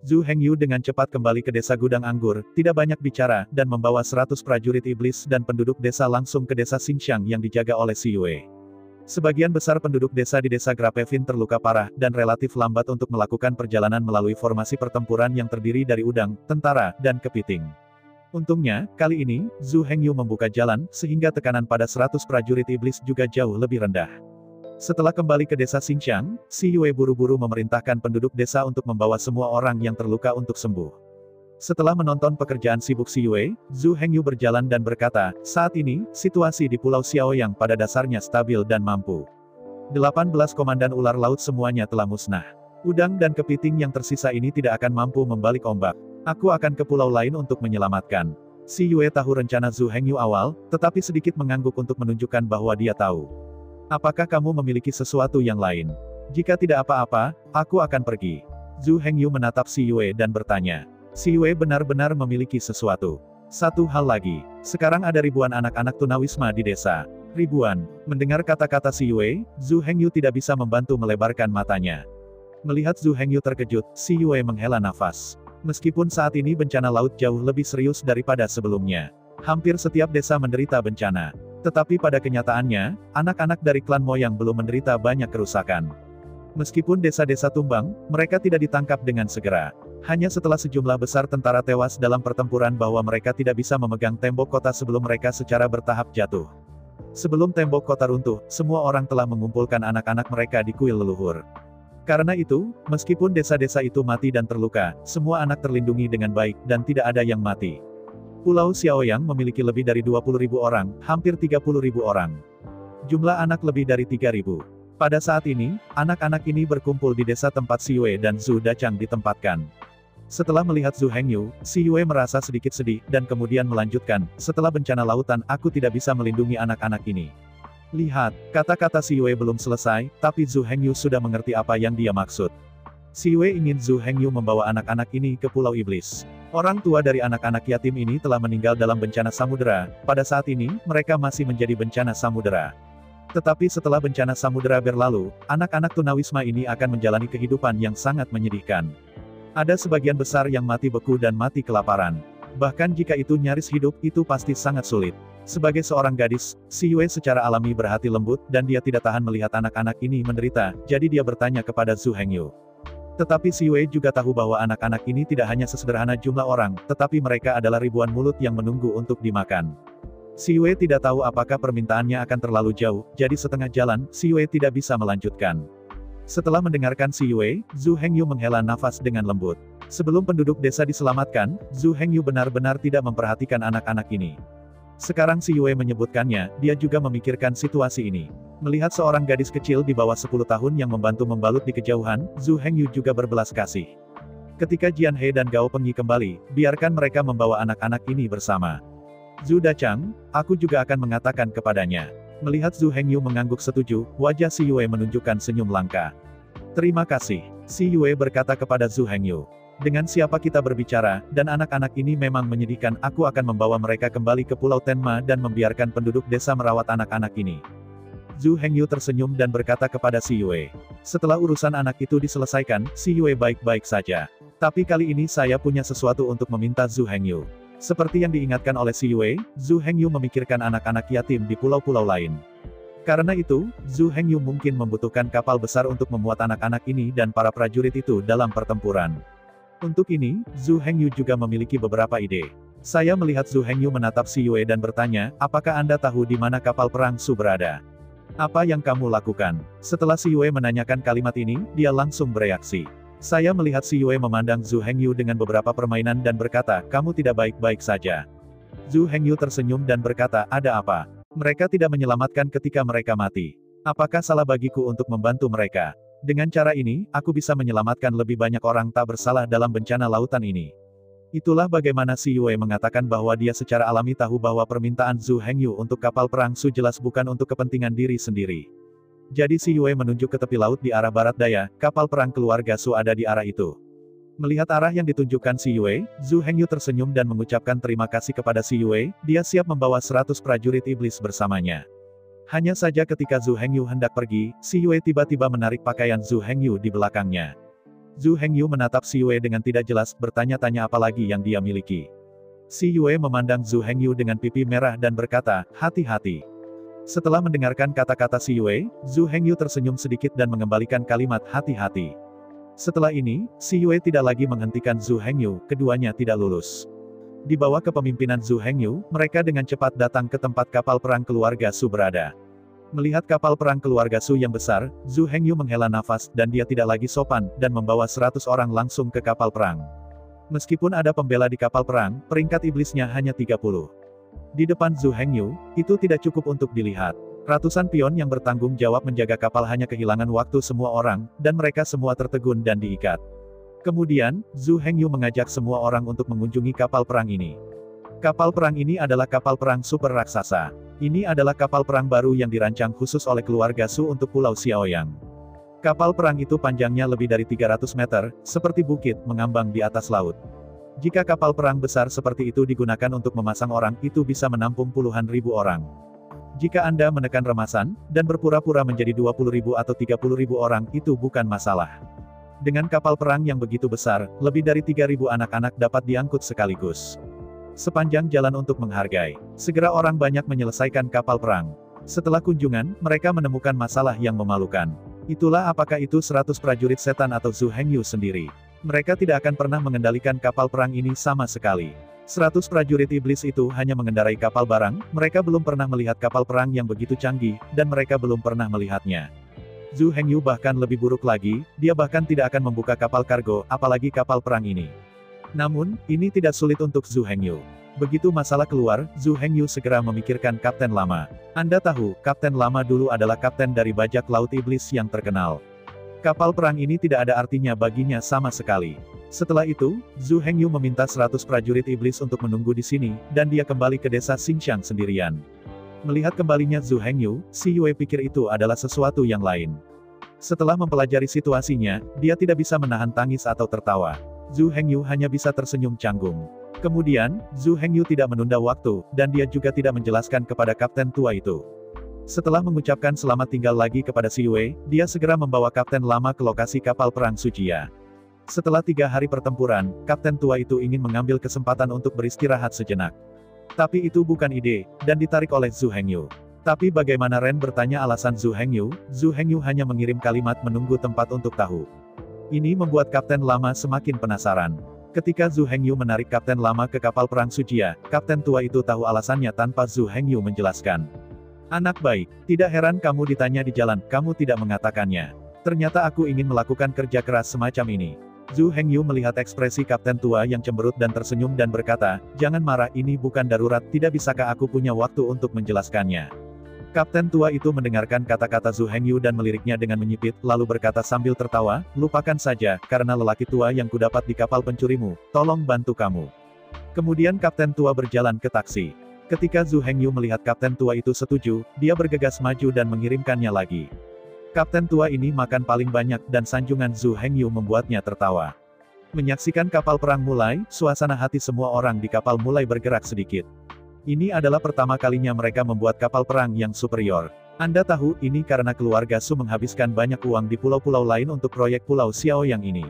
Zhu Hengyu dengan cepat kembali ke desa Gudang Anggur, tidak banyak bicara, dan membawa 100 prajurit iblis dan penduduk desa langsung ke desa Xingxiang yang dijaga oleh Si Yue. Sebagian besar penduduk desa di desa Grapevin terluka parah, dan relatif lambat untuk melakukan perjalanan melalui formasi pertempuran yang terdiri dari udang, tentara, dan kepiting. Untungnya, kali ini, Zhu Hengyu membuka jalan, sehingga tekanan pada 100 prajurit iblis juga jauh lebih rendah. Setelah kembali ke desa Xingxiang, Si Yue buru-buru memerintahkan penduduk desa untuk membawa semua orang yang terluka untuk sembuh. Setelah menonton pekerjaan sibuk Si Yue, Zhu Hengyu berjalan dan berkata, saat ini, situasi di Pulau Xiaoyang pada dasarnya stabil dan mampu. 18 komandan ular laut semuanya telah musnah. Udang dan kepiting yang tersisa ini tidak akan mampu membalik ombak. Aku akan ke pulau lain untuk menyelamatkan. Si Yue tahu rencana Zhu Hengyu awal, tetapi sedikit mengangguk untuk menunjukkan bahwa dia tahu. Apakah kamu memiliki sesuatu yang lain? Jika tidak apa-apa, aku akan pergi. Zhu Hengyu menatap Si Yue dan bertanya. Si Yue benar-benar memiliki sesuatu. Satu hal lagi, sekarang ada ribuan anak-anak tunawisma di desa. Ribuan. Mendengar kata-kata Si Yue, Zhu Hengyu tidak bisa membantu melebarkan matanya. Melihat Zhu Hengyu terkejut, Si Yue menghela nafas. Meskipun saat ini bencana laut jauh lebih serius daripada sebelumnya. Hampir setiap desa menderita bencana. Tetapi pada kenyataannya, anak-anak dari klan Moyang belum menderita banyak kerusakan. Meskipun desa-desa tumbang, mereka tidak ditangkap dengan segera. Hanya setelah sejumlah besar tentara tewas dalam pertempuran bahwa mereka tidak bisa memegang tembok kota sebelum mereka secara bertahap jatuh. Sebelum tembok kota runtuh, semua orang telah mengumpulkan anak-anak mereka di kuil leluhur. Karena itu, meskipun desa-desa itu mati dan terluka, semua anak terlindungi dengan baik, dan tidak ada yang mati. Pulau Xiaoyang memiliki lebih dari 20.000 orang, hampir 30.000 orang. Jumlah anak lebih dari 3.000. Pada saat ini, anak-anak ini berkumpul di desa tempat Si Yue dan Zhu Dachang ditempatkan. Setelah melihat Zhu Hengyu, Si Yue merasa sedikit sedih, dan kemudian melanjutkan, setelah bencana lautan, aku tidak bisa melindungi anak-anak ini. Lihat, kata-kata Si Yue belum selesai, tapi Zhu Hengyu sudah mengerti apa yang dia maksud. Si Yue ingin Zhu Hengyu membawa anak-anak ini ke Pulau Iblis. Orang tua dari anak-anak yatim ini telah meninggal dalam bencana samudera, pada saat ini, mereka masih menjadi bencana samudera. Tetapi setelah bencana samudera berlalu, anak-anak tunawisma ini akan menjalani kehidupan yang sangat menyedihkan. Ada sebagian besar yang mati beku dan mati kelaparan. Bahkan jika itu nyaris hidup, itu pasti sangat sulit. Sebagai seorang gadis, Si Yue secara alami berhati lembut, dan dia tidak tahan melihat anak-anak ini menderita, jadi dia bertanya kepada Zhu Hengyu. Tetapi Si Yue juga tahu bahwa anak-anak ini tidak hanya sesederhana jumlah orang, tetapi mereka adalah ribuan mulut yang menunggu untuk dimakan. Si Yue tidak tahu apakah permintaannya akan terlalu jauh, jadi setengah jalan, Si Yue tidak bisa melanjutkan. Setelah mendengarkan Si Yue, Zhu Hengyu menghela nafas dengan lembut. Sebelum penduduk desa diselamatkan, Zhu Hengyu benar-benar tidak memperhatikan anak-anak ini. Sekarang Si Yue menyebutkannya, dia juga memikirkan situasi ini. Melihat seorang gadis kecil di bawah 10 tahun yang membantu membalut di kejauhan, Zhu Hengyu juga berbelas kasih. Ketika Jian He dan Gao Pengyi kembali, biarkan mereka membawa anak-anak ini bersama. Zhu Dachang, aku juga akan mengatakan kepadanya. Melihat Zhu Hengyu mengangguk setuju, wajah Si Yue menunjukkan senyum langka. Terima kasih, Si Yue berkata kepada Zhu Hengyu. Dengan siapa kita berbicara, dan anak-anak ini memang menyedihkan, aku akan membawa mereka kembali ke Pulau Tenma dan membiarkan penduduk desa merawat anak-anak ini. Zhu Hengyu tersenyum dan berkata kepada Si Yue. Setelah urusan anak itu diselesaikan, Si Yue baik-baik saja. Tapi kali ini saya punya sesuatu untuk meminta Zhu Hengyu. Seperti yang diingatkan oleh Si Yue, Zhu Hengyu memikirkan anak-anak yatim di pulau-pulau lain. Karena itu, Zhu Hengyu mungkin membutuhkan kapal besar untuk memuat anak-anak ini dan para prajurit itu dalam pertempuran. Untuk ini, Zhu Hengyu juga memiliki beberapa ide. Saya melihat Zhu Hengyu menatap Si Yue dan bertanya, apakah Anda tahu di mana kapal perang Su berada? Apa yang kamu lakukan? Setelah Si Yue menanyakan kalimat ini, dia langsung bereaksi. Saya melihat Si Yue memandang Zhu Hengyu dengan beberapa permainan dan berkata, kamu tidak baik-baik saja. Zhu Hengyu tersenyum dan berkata, ada apa? Mereka tidak menyelamatkan ketika mereka mati. Apakah salah bagiku untuk membantu mereka? Dengan cara ini, aku bisa menyelamatkan lebih banyak orang tak bersalah dalam bencana lautan ini. Itulah bagaimana Si Yue mengatakan bahwa dia secara alami tahu bahwa permintaan Zhu Hengyu untuk kapal perang Su jelas bukan untuk kepentingan diri sendiri. Jadi Si Yue menunjuk ke tepi laut di arah barat daya, kapal perang keluarga Su ada di arah itu. Melihat arah yang ditunjukkan Si Yue, Zhu Hengyu tersenyum dan mengucapkan terima kasih kepada Si Yue, dia siap membawa 100 prajurit iblis bersamanya. Hanya saja ketika Zhu Hengyu hendak pergi, Si Yue tiba-tiba menarik pakaian Zhu Hengyu di belakangnya. Zhu Hengyu menatap Si Yue dengan tidak jelas, bertanya-tanya apa lagi yang dia miliki. Si Yue memandang Zhu Hengyu dengan pipi merah dan berkata, hati-hati. Setelah mendengarkan kata-kata Si Yue, Zhu Hengyu tersenyum sedikit dan mengembalikan kalimat hati-hati. Setelah ini, Si Yue tidak lagi menghentikan Zhu Hengyu, keduanya tidak lulus. Di bawah kepemimpinan Zhu Hengyu, mereka dengan cepat datang ke tempat kapal perang keluarga Su berada. Melihat kapal perang keluarga Su yang besar, Zhu Hengyu menghela nafas, dan dia tidak lagi sopan, dan membawa 100 orang langsung ke kapal perang. Meskipun ada pembela di kapal perang, peringkat iblisnya hanya 30. Di depan Zhu Hengyu, itu tidak cukup untuk dilihat. Ratusan pion yang bertanggung jawab menjaga kapal hanya kehilangan waktu semua orang, dan mereka semua tertegun dan diikat. Kemudian, Zhu Hengyu mengajak semua orang untuk mengunjungi kapal perang ini. Kapal perang ini adalah kapal perang super raksasa. Ini adalah kapal perang baru yang dirancang khusus oleh keluarga Su untuk Pulau Xiaoyang. Kapal perang itu panjangnya lebih dari 300 meter, seperti bukit, mengambang di atas laut. Jika kapal perang besar seperti itu digunakan untuk memasang orang, itu bisa menampung puluhan ribu orang. Jika Anda menekan remasan, dan berpura-pura menjadi 20.000 atau 30.000 orang, itu bukan masalah. Dengan kapal perang yang begitu besar, lebih dari 3.000 anak-anak dapat diangkut sekaligus. Sepanjang jalan untuk menghargai. Segera orang banyak menyelesaikan kapal perang. Setelah kunjungan, mereka menemukan masalah yang memalukan. Itulah apakah itu 100 prajurit setan atau Zhu Hengyu sendiri. Mereka tidak akan pernah mengendalikan kapal perang ini sama sekali. 100 prajurit iblis itu hanya mengendarai kapal barang, mereka belum pernah melihat kapal perang yang begitu canggih, dan mereka belum pernah melihatnya. Zhu Hengyu bahkan lebih buruk lagi, dia bahkan tidak akan membuka kapal kargo, apalagi kapal perang ini. Namun, ini tidak sulit untuk Zhu Hengyu. Begitu masalah keluar, Zhu Hengyu segera memikirkan Kapten Lama. Anda tahu, Kapten Lama dulu adalah kapten dari bajak laut iblis yang terkenal. Kapal perang ini tidak ada artinya baginya sama sekali. Setelah itu, Zhu Hengyu meminta 100 prajurit iblis untuk menunggu di sini, dan dia kembali ke desa Xingxiang sendirian. Melihat kembalinya Zhu Hengyu, Si Yue pikir itu adalah sesuatu yang lain. Setelah mempelajari situasinya, dia tidak bisa menahan tangis atau tertawa. Zhu Hengyu hanya bisa tersenyum canggung. Kemudian, Zhu Hengyu tidak menunda waktu, dan dia juga tidak menjelaskan kepada kapten tua itu. Setelah mengucapkan selamat tinggal lagi kepada Si Wei, dia segera membawa Kapten Lama ke lokasi kapal perang Sujia. Setelah 3 hari pertempuran, Kapten tua itu ingin mengambil kesempatan untuk beristirahat sejenak. Tapi itu bukan ide, dan ditarik oleh Zhu Hengyu. Tapi bagaimana Ren bertanya alasan Zhu Hengyu hanya mengirim kalimat menunggu tempat untuk tahu. Ini membuat Kapten Lama semakin penasaran. Ketika Zhu Hengyu menarik Kapten Lama ke kapal perang Sujia, Kapten tua itu tahu alasannya tanpa Zhu Hengyu menjelaskan. Anak baik, tidak heran kamu ditanya di jalan, kamu tidak mengatakannya. Ternyata aku ingin melakukan kerja keras semacam ini. Zhu Hengyu melihat ekspresi Kapten tua yang cemberut dan tersenyum dan berkata, jangan marah, ini bukan darurat, tidak bisakah aku punya waktu untuk menjelaskannya. Kapten tua itu mendengarkan kata-kata Zhu Hengyu dan meliriknya dengan menyipit, lalu berkata sambil tertawa, lupakan saja, karena lelaki tua yang kudapat di kapal pencurimu, tolong bantu kamu. Kemudian Kapten tua berjalan ke taksi. Ketika Zhu Hengyu melihat Kapten tua itu setuju, dia bergegas maju dan mengirimkannya lagi. Kapten tua ini makan paling banyak dan sanjungan Zhu Hengyu membuatnya tertawa. Menyaksikan kapal perang mulai, suasana hati semua orang di kapal mulai bergerak sedikit. Ini adalah pertama kalinya mereka membuat kapal perang yang superior. Anda tahu, ini karena keluarga Su menghabiskan banyak uang di pulau-pulau lain untuk proyek Pulau Xiaoyang ini.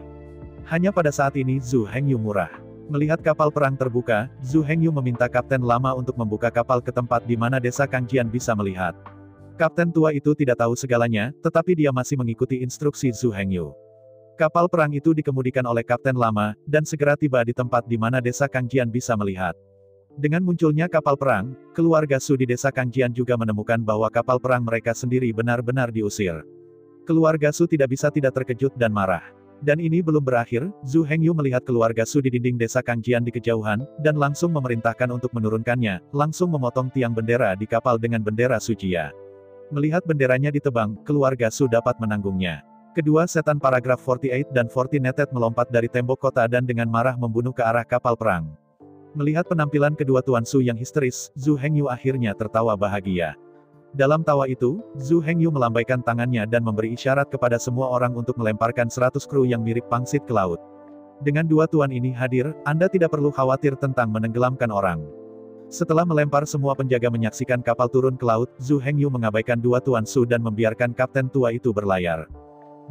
Hanya pada saat ini Zhu Hengyu murah. Melihat kapal perang terbuka, Zhu Hengyu meminta Kapten Lama untuk membuka kapal ke tempat di mana desa Kangjian bisa melihat. Kapten tua itu tidak tahu segalanya, tetapi dia masih mengikuti instruksi Zhu Hengyu. Kapal perang itu dikemudikan oleh Kapten Lama, dan segera tiba di tempat di mana desa Kangjian bisa melihat. Dengan munculnya kapal perang, keluarga Su di desa Kangjian juga menemukan bahwa kapal perang mereka sendiri benar-benar diusir. Keluarga Su tidak bisa tidak terkejut dan marah. Dan ini belum berakhir, Zhu Hengyu melihat keluarga Su di dinding desa Kangjian di kejauhan, dan langsung memerintahkan untuk menurunkannya, langsung memotong tiang bendera di kapal dengan bendera Sujia. Melihat benderanya ditebang, keluarga Su dapat menanggungnya. Kedua setan paragraf 48 dan 49 melompat dari tembok kota dan dengan marah membunuh ke arah kapal perang. Melihat penampilan kedua Tuan Su yang histeris, Zhu Hengyu akhirnya tertawa bahagia. Dalam tawa itu, Zhu Hengyu melambaikan tangannya dan memberi isyarat kepada semua orang untuk melemparkan 100 kru yang mirip pangsit ke laut. Dengan dua tuan ini hadir, Anda tidak perlu khawatir tentang menenggelamkan orang. Setelah melempar semua penjaga menyaksikan kapal turun ke laut, Zhu Hengyu mengabaikan dua Tuan Su dan membiarkan kapten tua itu berlayar.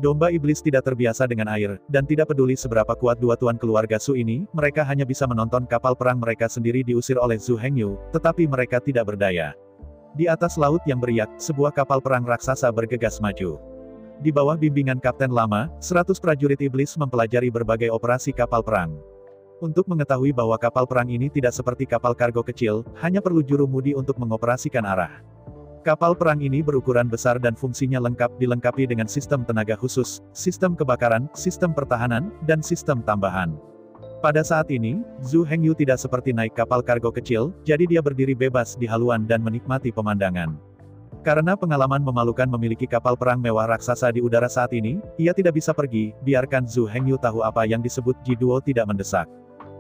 Domba iblis tidak terbiasa dengan air, dan tidak peduli seberapa kuat dua tuan keluarga Su ini, mereka hanya bisa menonton kapal perang mereka sendiri diusir oleh Zhu Hengyu, tetapi mereka tidak berdaya. Di atas laut yang beriak, sebuah kapal perang raksasa bergegas maju. Di bawah bimbingan Kapten Lama, 100 prajurit iblis mempelajari berbagai operasi kapal perang. Untuk mengetahui bahwa kapal perang ini tidak seperti kapal kargo kecil, hanya perlu jurumudi untuk mengoperasikan arah. Kapal perang ini berukuran besar dan fungsinya lengkap dilengkapi dengan sistem tenaga khusus, sistem kebakaran, sistem pertahanan, dan sistem tambahan. Pada saat ini, Zhu Hengyu tidak seperti naik kapal kargo kecil, jadi dia berdiri bebas di haluan dan menikmati pemandangan. Karena pengalaman memalukan memiliki kapal perang mewah raksasa di udara saat ini, ia tidak bisa pergi, biarkan Zhu Hengyu tahu apa yang disebut Ji-Duo tidak mendesak.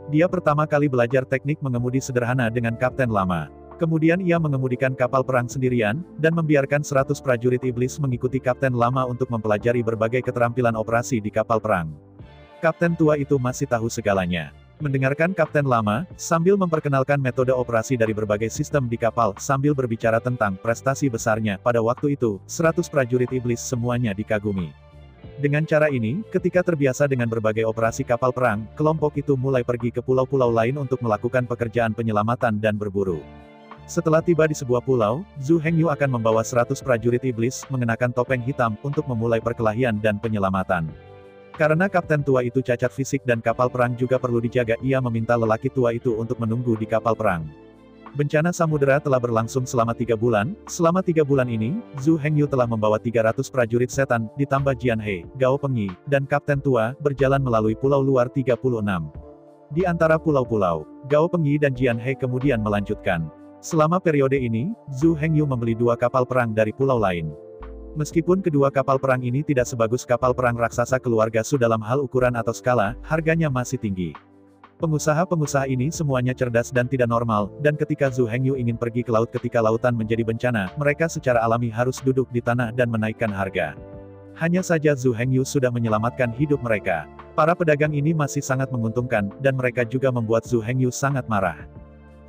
Dia pertama kali belajar teknik mengemudi sederhana dengan Kapten Lama. Kemudian ia mengemudikan kapal perang sendirian, dan membiarkan 100 prajurit iblis mengikuti Kapten Lama untuk mempelajari berbagai keterampilan operasi di kapal perang. Kapten tua itu masih tahu segalanya. Mendengarkan Kapten Lama, sambil memperkenalkan metode operasi dari berbagai sistem di kapal, sambil berbicara tentang prestasi besarnya, pada waktu itu, 100 prajurit iblis semuanya dikagumi. Dengan cara ini, ketika terbiasa dengan berbagai operasi kapal perang, kelompok itu mulai pergi ke pulau-pulau lain untuk melakukan pekerjaan penyelamatan dan berburu. Setelah tiba di sebuah pulau, Zhu Hengyu akan membawa 100 prajurit iblis, mengenakan topeng hitam, untuk memulai perkelahian dan penyelamatan. Karena kapten tua itu cacat fisik dan kapal perang juga perlu dijaga, ia meminta lelaki tua itu untuk menunggu di kapal perang. Bencana samudera telah berlangsung selama 3 bulan, selama 3 bulan ini, Zhu Hengyu telah membawa 300 prajurit setan, ditambah Jian He, Gao Pengyi, dan kapten tua, berjalan melalui pulau luar 36. Di antara pulau-pulau, Gao Pengyi dan Jian He kemudian melanjutkan. Selama periode ini, Zhu Hengyu membeli 2 kapal perang dari pulau lain. Meskipun kedua kapal perang ini tidak sebagus kapal perang raksasa keluarga Su dalam hal ukuran atau skala, harganya masih tinggi. Pengusaha-pengusaha ini semuanya cerdas dan tidak normal, dan ketika Zhu Hengyu ingin pergi ke laut ketika lautan menjadi bencana, mereka secara alami harus duduk di tanah dan menaikkan harga. Hanya saja Zhu Hengyu sudah menyelamatkan hidup mereka. Para pedagang ini masih sangat menguntungkan, dan mereka juga membuat Zhu Hengyu sangat marah.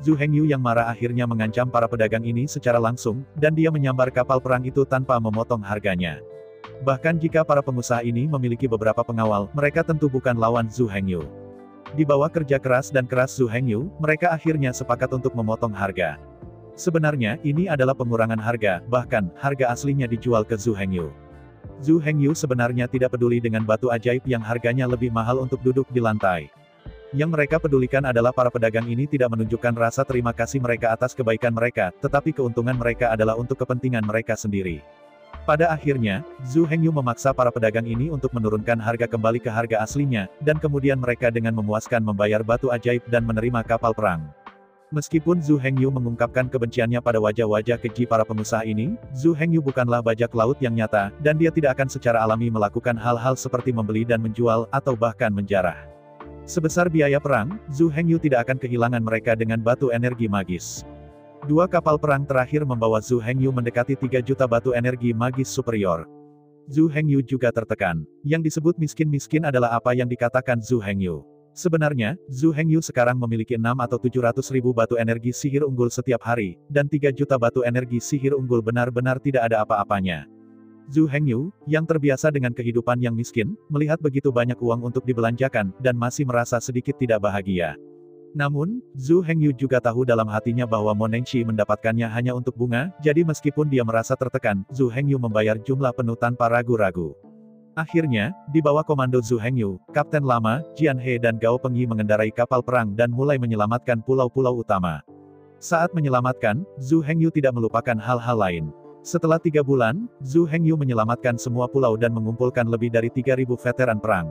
Zhu Hengyu yang marah akhirnya mengancam para pedagang ini secara langsung, dan dia menyambar kapal perang itu tanpa memotong harganya. Bahkan jika para pengusaha ini memiliki beberapa pengawal, mereka tentu bukan lawan Zhu Hengyu. Di bawah kerja keras dan keras Zhu Hengyu, mereka akhirnya sepakat untuk memotong harga. Sebenarnya, ini adalah pengurangan harga, bahkan, harga aslinya dijual ke Zhu Hengyu. Zhu Hengyu sebenarnya tidak peduli dengan batu ajaib yang harganya lebih mahal untuk duduk di lantai. Yang mereka pedulikan adalah para pedagang ini tidak menunjukkan rasa terima kasih mereka atas kebaikan mereka, tetapi keuntungan mereka adalah untuk kepentingan mereka sendiri. Pada akhirnya, Zhu Hengyu memaksa para pedagang ini untuk menurunkan harga kembali ke harga aslinya, dan kemudian mereka dengan memuaskan membayar batu ajaib dan menerima kapal perang. Meskipun Zhu Hengyu mengungkapkan kebenciannya pada wajah-wajah keji para pengusaha ini, Zhu Hengyu bukanlah bajak laut yang nyata, dan dia tidak akan secara alami melakukan hal-hal seperti membeli dan menjual, atau bahkan menjarah. Sebesar biaya perang, Zhu Hengyu tidak akan kehilangan mereka dengan batu energi magis. Dua kapal perang terakhir membawa Zhu Hengyu mendekati 3 juta batu energi magis superior. Zhu Hengyu juga tertekan. Yang disebut miskin-miskin adalah apa yang dikatakan Zhu Hengyu. Sebenarnya, Zhu Hengyu sekarang memiliki 6 atau 700 ribu batu energi sihir unggul setiap hari, dan 3 juta batu energi sihir unggul benar-benar tidak ada apa-apanya. Zhu Hengyu, yang terbiasa dengan kehidupan yang miskin, melihat begitu banyak uang untuk dibelanjakan, dan masih merasa sedikit tidak bahagia. Namun, Zhu Hengyu juga tahu dalam hatinya bahwa Mo Nengxi mendapatkannya hanya untuk bunga, jadi meskipun dia merasa tertekan, Zhu Hengyu membayar jumlah penuh tanpa ragu-ragu. Akhirnya, di bawah komando Zhu Hengyu, Kapten Lama, Jian He dan Gao Pengyi mengendarai kapal perang dan mulai menyelamatkan pulau-pulau utama. Saat menyelamatkan, Zhu Hengyu tidak melupakan hal-hal lain. Setelah 3 bulan, Zhu Hengyu menyelamatkan semua pulau dan mengumpulkan lebih dari 3.000 veteran perang.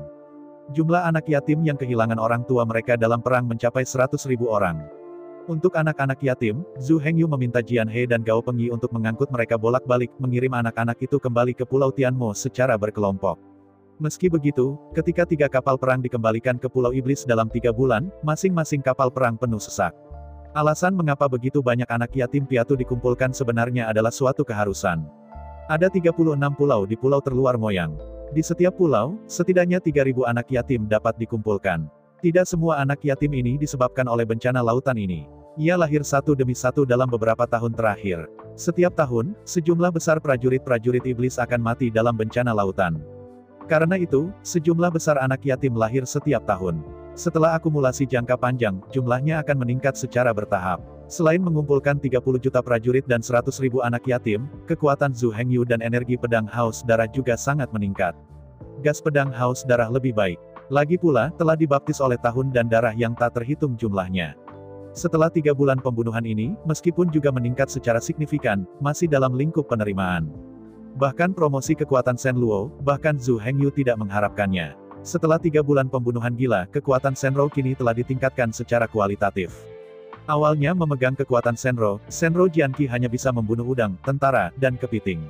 Jumlah anak yatim yang kehilangan orang tua mereka dalam perang mencapai 100.000 orang. Untuk anak-anak yatim, Zhu Hengyu meminta Jian He dan Gao Pengyi untuk mengangkut mereka bolak-balik, mengirim anak-anak itu kembali ke Pulau Tianmo secara berkelompok. Meski begitu, ketika 3 kapal perang dikembalikan ke Pulau Iblis dalam 3 bulan, masing-masing kapal perang penuh sesak. Alasan mengapa begitu banyak anak yatim piatu dikumpulkan sebenarnya adalah suatu keharusan. Ada 36 pulau di pulau terluar Moyang. Di setiap pulau, setidaknya 3.000 anak yatim dapat dikumpulkan. Tidak semua anak yatim ini disebabkan oleh bencana lautan ini. Ia lahir satu demi satu dalam beberapa tahun terakhir. Setiap tahun, sejumlah besar prajurit-prajurit iblis akan mati dalam bencana lautan. Karena itu, sejumlah besar anak yatim lahir setiap tahun. Setelah akumulasi jangka panjang, jumlahnya akan meningkat secara bertahap. Selain mengumpulkan 30 juta prajurit dan 100.000 anak yatim, kekuatan Zhu Hengyu dan energi pedang haus darah juga sangat meningkat. Gas pedang haus darah lebih baik. Lagi pula, telah dibaptis oleh tahun dan darah yang tak terhitung jumlahnya. Setelah 3 bulan pembunuhan ini, meskipun juga meningkat secara signifikan, masih dalam lingkup penerimaan. Bahkan promosi kekuatan Shen Luo, bahkan Zhu Hengyu tidak mengharapkannya. Setelah 3 bulan pembunuhan gila, kekuatan Shenrou kini telah ditingkatkan secara kualitatif. Awalnya memegang kekuatan Shenrou Jianqi hanya bisa membunuh udang, tentara, dan kepiting.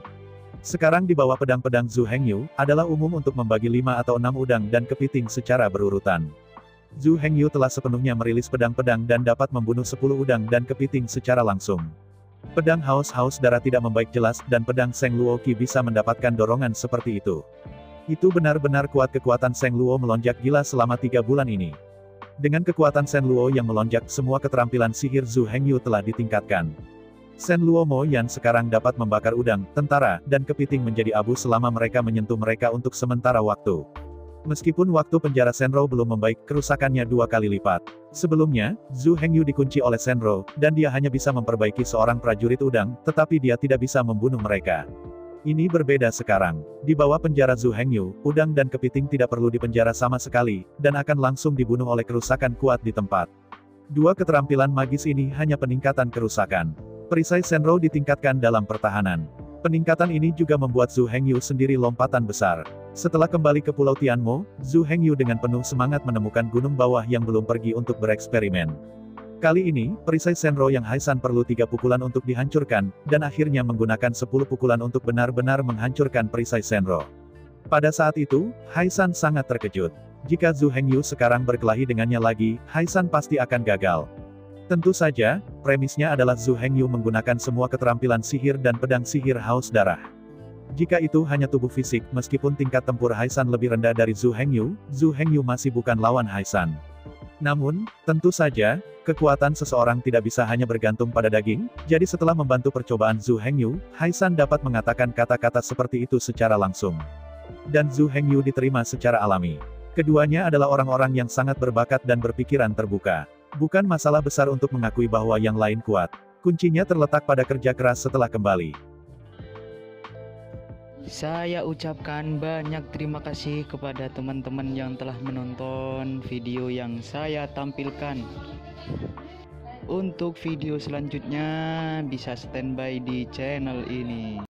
Sekarang di bawah pedang-pedang Zhu Hengyu, adalah umum untuk membagi 5 atau 6 udang dan kepiting secara berurutan. Zhu Hengyu telah sepenuhnya merilis pedang-pedang dan dapat membunuh 10 udang dan kepiting secara langsung. Pedang haus darah tidak membaik jelas, dan pedang Seng Luo Qi bisa mendapatkan dorongan seperti itu. Itu benar-benar kuat. Kekuatan Seng Luo melonjak gila selama 3 bulan ini. Dengan kekuatan Shen Luo yang melonjak, semua keterampilan sihir Zhu Hengyu telah ditingkatkan. Shen Luo Mo Yan sekarang dapat membakar udang, tentara, dan kepiting menjadi abu selama mereka menyentuh mereka untuk sementara waktu. Meskipun waktu penjara Shenrou belum membaik, kerusakannya 2 kali lipat. Sebelumnya, Zhu Hengyu dikunci oleh Shenrou, dan dia hanya bisa memperbaiki seorang prajurit udang, tetapi dia tidak bisa membunuh mereka. Ini berbeda sekarang. Di bawah penjara Zhu Hengyu, udang dan kepiting tidak perlu dipenjara sama sekali, dan akan langsung dibunuh oleh kerusakan kuat di tempat. 2 keterampilan magis ini hanya peningkatan kerusakan. Perisai Shenrou ditingkatkan dalam pertahanan. Peningkatan ini juga membuat Zhu Hengyu sendiri lompatan besar. Setelah kembali ke Pulau Tianmo, Zhu Hengyu dengan penuh semangat menemukan gunung bawah yang belum pergi untuk bereksperimen. Kali ini, perisai Shenrou yang Haisan perlu 3 pukulan untuk dihancurkan, dan akhirnya menggunakan 10 pukulan untuk benar-benar menghancurkan perisai Shenrou. Pada saat itu, Haisan sangat terkejut. Jika Zhu Hengyu sekarang berkelahi dengannya lagi, Haisan pasti akan gagal. Tentu saja, premisnya adalah Zhu Hengyu menggunakan semua keterampilan sihir dan pedang sihir haus darah. Jika itu hanya tubuh fisik, meskipun tingkat tempur Haisan lebih rendah dari Zhu Hengyu masih bukan lawan Haisan. Namun, tentu saja, Kekuatan seseorang tidak bisa hanya bergantung pada daging, jadi setelah membantu percobaan Zhu Hengyu, Haisan dapat mengatakan kata-kata seperti itu secara langsung. Dan Zhu Hengyu diterima secara alami. Keduanya adalah orang-orang yang sangat berbakat dan berpikiran terbuka. Bukan masalah besar untuk mengakui bahwa yang lain kuat. Kuncinya terletak pada kerja keras setelah kembali. Saya ucapkan banyak terima kasih kepada teman-teman yang telah menonton video yang saya tampilkan. Untuk video selanjutnya bisa standby di channel ini.